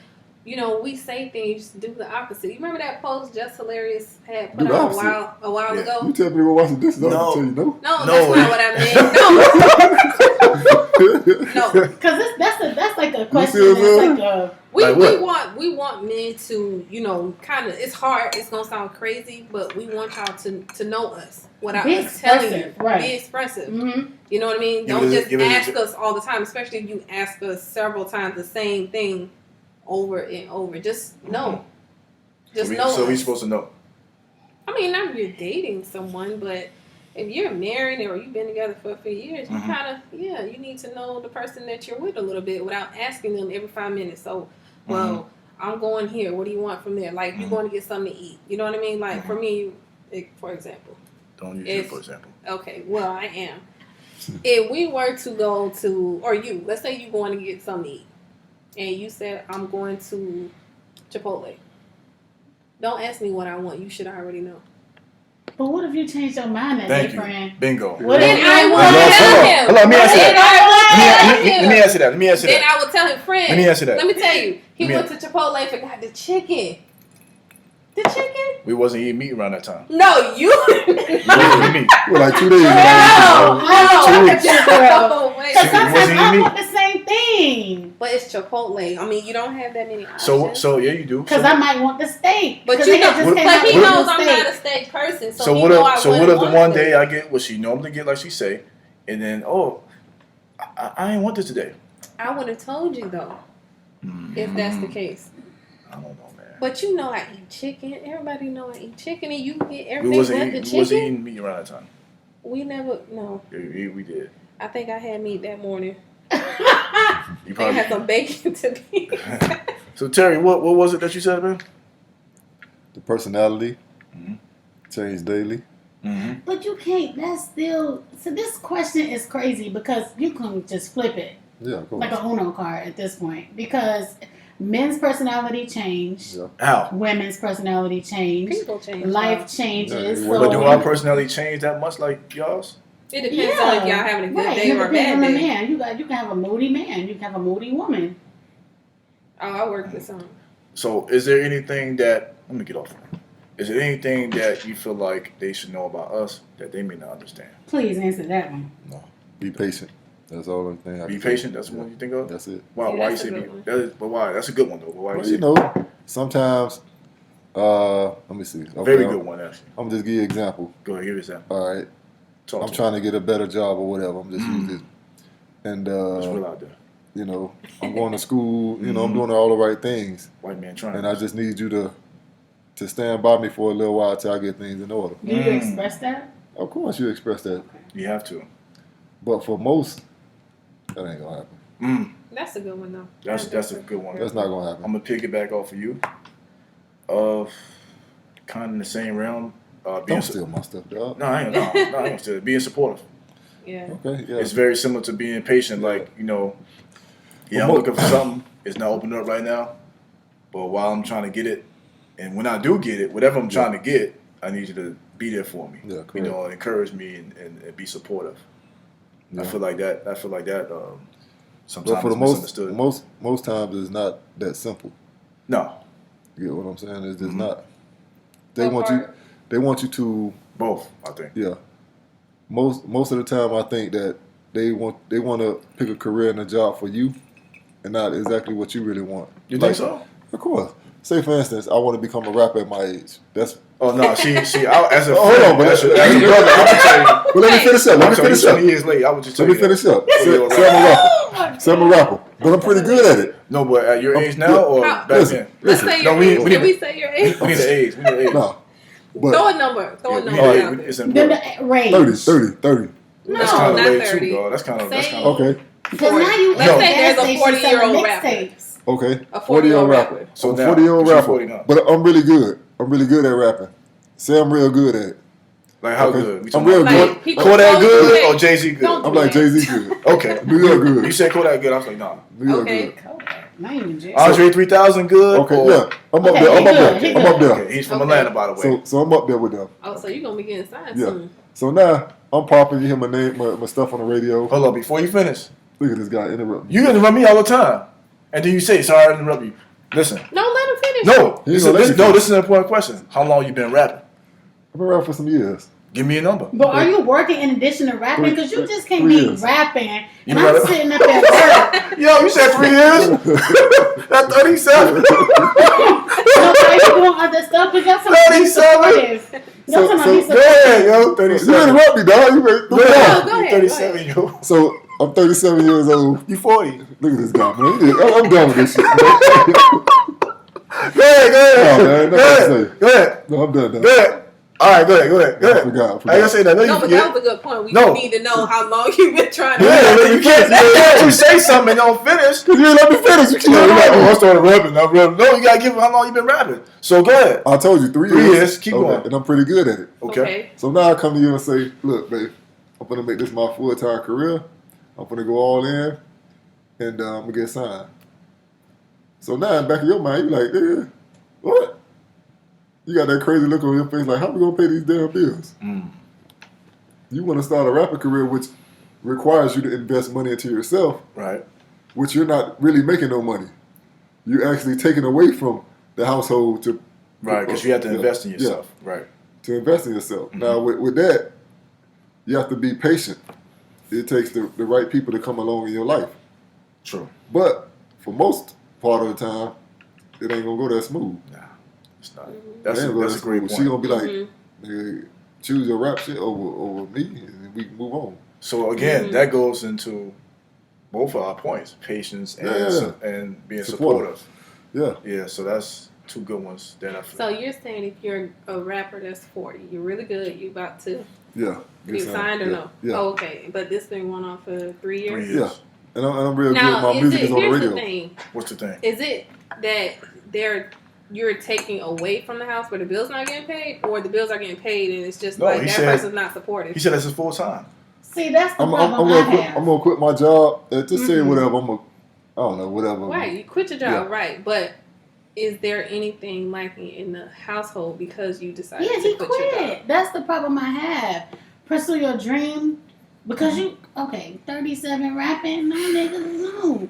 we say things, do the opposite. You remember that post Just Hilarious had Do put the out opposite. a while Yeah. ago? You tell me to go watch the dishes, No. I'll tell you no. No, No. that's not what I meant. No, No, Because that's like a question. see what I'm It's like we want men to, kind of. It's hard. It's gonna sound crazy, but we want y'all to know us without Be us telling you. expressive, right. Be expressive. Mm-hmm. You know what I mean? Give Don't it- just give it a- ask us all the time, especially if you ask us several times the same thing over and over. Just know. Just know. So we us. supposed to know. I mean, not if you're dating someone, but if you're married or you've been together for a few years, you kind of, you need to know the person that you're with a little bit without asking them every 5 minutes. So, well, I'm going here. What do you want from there? Like, you're going to get something to eat. You know what I mean? Like, for me, for example. Don't use it for example. Okay, well, I am. If we were to go to, or let's say you're going to get something to eat, and you said, I'm going to Chipotle. Don't ask me what I want. You should already know. But what if you change your mind that Thank day, you. friend? Bingo. What Then if I will Hold on, tell him. hold on, let me answer Then that. I will tell Let him. me answer that. Let me answer Then that. I would tell him, friend. Let me answer that. Let me tell you. He Let me went to Chipotle and forgot the chicken. The chicken? We wasn't eating meat around that time. No, you. We wasn't eating meat. Well, like 2 days. No, Two I weeks. get you, girl. Wait. Because sometimes wasn't I eating want the same thing. But it's Chipotle. I mean, you don't have that many options. So yeah, you do. Because I might want the steak. But 'Cause you they know, just came but out he with knows the I'm steak. not a steak person. So, So he what know if? I So what wouldn't if the want one it. day I get what she normally get, like she say, and then I ain't want this today. I would have told you though, if that's the case. I don't know, man. But you know I eat chicken. Everybody know I eat chicken, and you get We everything wasn't but the eating. We wasn't chicken. eating meat around that time. We never. No, Yeah, we did. I think I had meat that morning. You I think I probably. had some bacon to be. So Terry, what was it that you said, man? The personality change daily. Mm-hmm. But you can't. That's still. So this question is crazy because you can just flip it Yeah, of course. like a Uno card at this point because men's personality change, Yeah. How? women's personality change, People change. life though. changes. Yeah, so But do our personality change that much, like y'all's? It depends on if y'all having a good right. day It or a depends bad on the day. man. You can have a moody man. You can have a moody woman. Oh, I work with some. So is there anything that let me get off? Is there anything that you feel like they should know about us that they may not understand? Please answer that one. No. Be patient. That's all I'm saying. Be patient. That's the one you think of. That's it. Why? Yeah, Why you that's say a be? good one. That is, but why? That's a good one though. But why Well, you you say? know, sometimes, let me see. Okay, Very good one actually. I'm just give you an example. Go ahead, give us that. All right. Talk I'm to trying to get a better job or whatever. I'm just using it. And, It's real out there. you know, I'm going to school, you know, I'm doing all the right things. White man trying. And I just need you to stand by me for a little while till I get things in order. Do you express that? Of course you express that. You have to. But for most, that ain't gonna happen. That's a good one though. That's a good one. That's not gonna happen. I'm gonna piggyback off of you. Kind of in the same realm. Being Don't steal my stuff, dog. No, I ain't gonna steal it. Being supportive. Yeah. Okay, yeah. It's very similar to being patient. Like, you know, I'm Well, looking for something. It's not opening up right now. But while I'm trying to get it, and when I do get it, whatever I'm trying to get, I need you to be there for me. Yeah, you correct. know, encourage me and be supportive. Yeah. I feel like that. Sometimes But for the it's misunderstood. most times it's not that simple. No, You get what I'm saying? It's just Mm-hmm. not. They What want part? you. They want you to. both. I think. Yeah. Most of the time, I think that they want to pick a career and a job for you, and not exactly what you really want. You Like, think so? Of course. Say for instance, I want to become a rapper at my age. That's. Oh no, see, as a Hold friend, on, but as a brother, I would tell you. Well, let me finish up. Let me I'm sorry, finish 20 up. years late. I would just tell Let me you that. finish up. Oh, you're Say I'm a rapper. Say I'm a rapper. But I'm pretty good at it. No, but at your age now or How- back Listen, then? Let's listen. say No, your we- age. we Can need- we say your age? We need the age. We need the age. No. Throw But a number. Throw a We number need the out age. there. It's The important. range. 30. No, That's kind of not late 30. too, bro. That's kind of. Say- Okay. Because now you Let's at the say there's gas a station 40-year-old selling rapper. mixtapes. Okay. A 40-year-old rapper. So I'm a now, 40-year-old but you're rapper. 40 now. But I'm really good. I'm really good at rapping. Say I'm real good at it. Like how Okay. good? We I'm talking real about good. Like, people Kodak don't good say- or Jay Z good? Don't- I'm like Jay-Z good. Okay, New York good. You said Kodak good. I was like, nah. New York Okay. good. Not even Jay. Andre 3000 good. Okay, or, yeah. I'm up Okay, there. I'm he up good, he there. I'm up good. there. Okay, he's from Okay. Atlanta, by the way. So I'm up there with them. Oh, so you're going to be getting signed Yeah. soon. So now I'm popping. You hear my name, my stuff on the radio. Hold on, before you finish, Look at this guy interrupt me. you interrupt me all the time, and then you say, "Sorry, I interrupt you." Listen, No, let him finish. no, He ain't gonna let you this is an important question. How long you been rapping? I've been rapping for some years. Give me a number. But are you working in addition to rapping? Because you just can't 3 be years. rapping You and got I'm it. sitting up at work. Yo, you said 3 years? That's 37. No, are you doing other stuff? Because y'all talking about be 37. supportive. Y'all talking about be Go supportive. ahead, yo. You 37. interrupt me, dog. You ready? Go go ahead. ahead, You're 37, yo. So I'm 37 years old. You 40. Look at this guy, man. I'm done with this shit, man. Go ahead. No, man, Go nothing ahead. to say. Go ahead. No, I'm done. Go ahead. All right, go ahead. I forgot. I ain't gonna say that. No, No, you but that forget. was a good point. We No. need to know how long you've been trying to. Yeah, you can't you say something and don't finish. You ain't let me finish. You keep You're like, on. oh, I started rapping. I'm rapping. No, you gotta give him how long you been rapping. So go ahead. I told you 3 3 years. years. Keep going. And I'm pretty good at it. Okay. So now I come to you and say, look, babe, I'm gonna make this my full-time career. I'm gonna go all in, and I'm gonna get signed. So now in the back of your mind, you're like, yeah, what? You got that crazy look on your face, like, how we gonna pay these damn bills? You want to start a rapper career, which requires you to invest money into yourself, Right. which you're not really making no money. You're actually taking away from the household to Right, because you have to invest in yourself. Right. to invest in yourself. Now, with that, you have to be patient. It takes the right people to come along in your life. True. But for most part of the time, it ain't gonna go that smooth. Nah, it's not. It That's ain't gonna go a that great smooth. point. She gonna be like, nigga, choose your rap shit over me, and we can move on. So again, that goes into both of our points: patience and and being supportive. Yeah. Yeah. So that's two good ones that I feel. So you're saying if you're a rapper that's 40, you're really good, you about to Yeah. get signed or no? Yeah. Oh, okay. But this thing went on for 3 years? 3 years. Yeah. And I'm real good. Now, My music is on the here's radio. the thing. What's the thing? Is it that you're taking away from the house where the bills not getting paid, or the bills are getting paid and it's just No, like he that said- person's not supportive? He said that's his full time. See, that's the I'm problem I'm gonna quit my job. Just say Mm-hmm. whatever. I don't know, whatever. Right, you quit your job, Yeah. right? But is there anything lacking in the household because you decided Yeah, to he quit your job? quit. That's the problem I have. Pursue your dream because you 37 rapping, no niggas, no.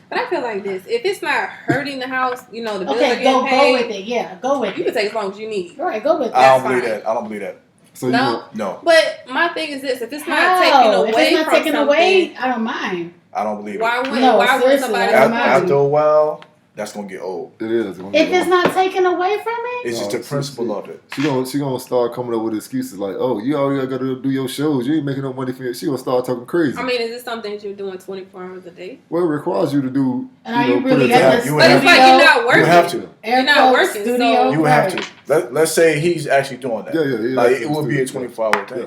But I feel like this: if it's not hurting the house, the bills are Okay, getting go paid. with it. Yeah, go with You it. can take as long as you need. All right, go with it. I That's don't believe fine. that. I don't believe that. So No, No, but my thing is this: if it's not How? taken away If it's not from taken something, away, I don't mind. I don't believe why it. would No, why would seriously, somebody? I don't support mind. After a while, that's gonna get old. it is. If it's not taken away from it, It's just No, the principle of it. She gonna start coming up with excuses like, oh, you already gotta do your shows. You ain't making no money for it. She gonna start talking crazy. I mean, is this something that you're doing 24 hours a day? Well, it requires you to do. and are you put really in at time. the You would But have it's to. like you're not working. You have to. You're not Airport, working, studio, so- You have right. to. Let's say he's actually doing that. Yeah. Like That's it would be a understood. 24-hour thing. Yeah.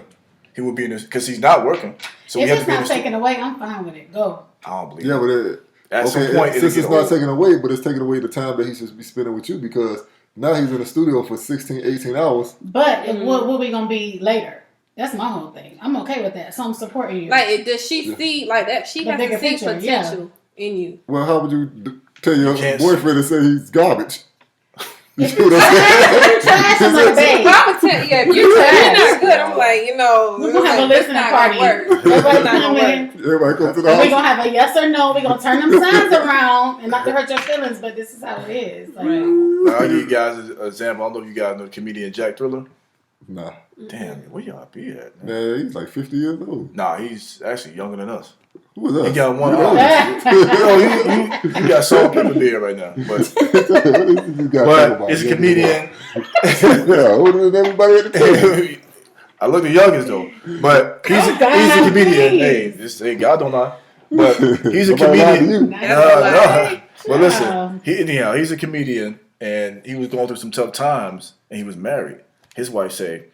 He would be in this because he's not working. So we If have it's to be in not this. taken away, I'm fine with it. Go. I don't believe Yeah, it. but At some point, it'll since get it's not old. taken away, but it's taking away the time that he should be spending with you because now he's in the studio for 16, 18 hours. But what we gonna be later? That's my whole thing. I'm okay with that. So I'm supporting you. Like, does she see like that? She The has to bigger see picture, potential in you. Well, how would you tell your can't boyfriend to say he's garbage? You If see what I'm saying? you're trash, I'm like, But babe. I would tell you, if you're not good, I'm like, We're gonna have a that's listening not party. gonna work. Everybody That's not come gonna in. work. Everybody come to the And we're house. gonna have a yes or no. We're gonna turn them signs around and not to hurt your feelings, but this is how it is. Like, Now, I'll give you guys an example. I don't know if you guys know the comedian Jack Thriller. Nah, Damn, where y'all be at? Man? man, he's like 50 years old. Nah, he's actually younger than us. Who was that? He got one You know, eye. You got salt and pepper beard right now. But what is this guy talking about? it's a comedian. Yeah, older than everybody at the table. I look the youngest though, but he's Oh, God, a comedian. please. Hey, God don't lie, but he's a Nobody lied to comedian. you. That's a lie. No. But listen, Wow. he's a comedian, and he was going through some tough times, and he was married. His wife said,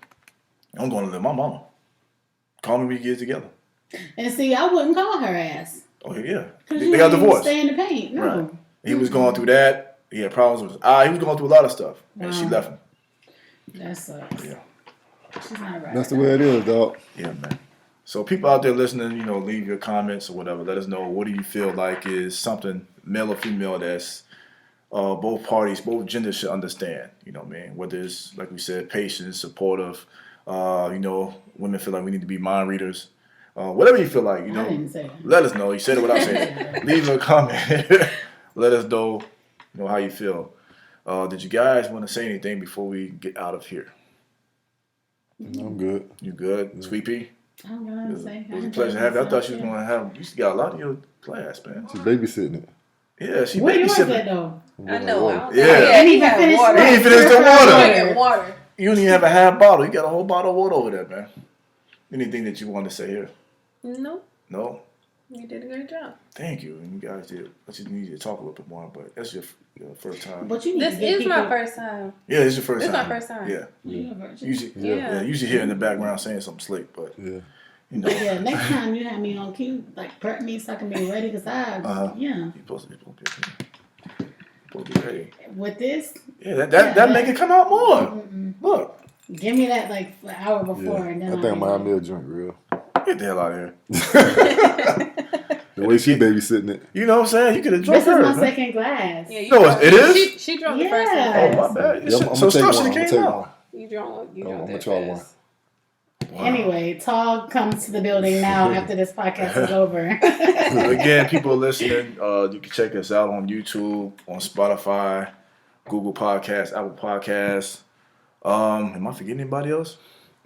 "I'm going to live with my mama. Call me when we get together." And see, I wouldn't call her ass. Oh yeah, Because they you got ain't divorced. stay in the paint. No. Right. He was going through that. He had problems with his eye. He was going through a lot of stuff, and she Wow. left him. That sucks. Yeah. She's not right. That's the way it is, dog. Yeah, man. So people out there listening, leave your comments or whatever. Let us know, what do you feel like is something, male or female, that's both parties, both genders should understand. You know what I mean? Whether it's, like we said, patient, supportive. Women feel like we need to be mind readers. Whatever you feel like, I didn't say that. let us know. You said it without saying it. Leave a comment. Let us know, how you feel. Did you guys want to say anything before we get out of here? I'm good. You good? Sweet Pea? I'm gonna say. It was a pleasure having you. I thought she was going to have, you got a lot in your class, man. She's babysitting it. Yeah, she Where yours babysitting. at though? I know. I don't Yeah. think Ain't even finished water. He ain't finished the water. Drinking water. You don't even have a half bottle. You got a whole bottle of water over there, man. Anything that you want to say here? No, No? you did a great job. Thank you. And you guys did. I just need you to talk a little bit more, but that's your first time. But you need This to get is my people- first time. Yeah, it's your first This is time. my first time. Yeah. You're a virgin. Usually, Yeah. usually hear in the background saying something slick, but Yeah. you know, Yeah, next time you have me on cue, like prep me so I can be ready, because yeah, you're supposed to be ready. with this, Yeah, that make it come out more. Look, give me that like an hour before, and I then think I might have me a drink, real. get the hell out of here. The way she babysitting it. You know what I'm saying? You could have drunk this is hers, my man. second glass. Yeah, you No, drunk. it is? She drunk the Yeah. first one. Oh, my bad. Yeah, So I'm so gonna take stuff one. should I'm have gonna came take out. one. You drunk I'm that gonna try one. fast. Wow. Anyway, Tall comes to the building now after this podcast is over. Again, people listening, you can check us out on YouTube, on Spotify, Google Podcasts, Apple Podcasts. Am I forgetting anybody else?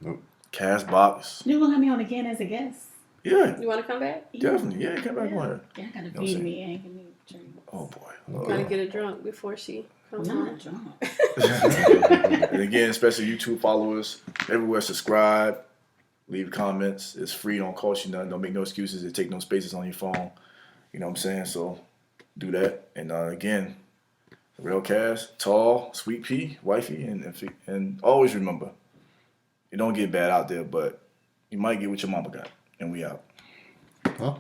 Nope. Castbox. You gonna have me on again as a guest? Yeah, You want to come back? definitely. Yeah, come back on here. Yeah, I gotta what I'm feed saying? me and give me a drink. Oh boy. Gotta get her drunk before she comes I'm on. not drunk. And again, especially YouTube followers, everywhere subscribe, leave comments. It's free, don't cost you nothing. Don't make no excuses. It take no spaces on your phone. You know what I'm saying? So do that. And again, Real Cast, Tall, Sweet Pea, Wifey, and always remember, it don't get bad out there, but you might get what your mama got. And we out. Huh?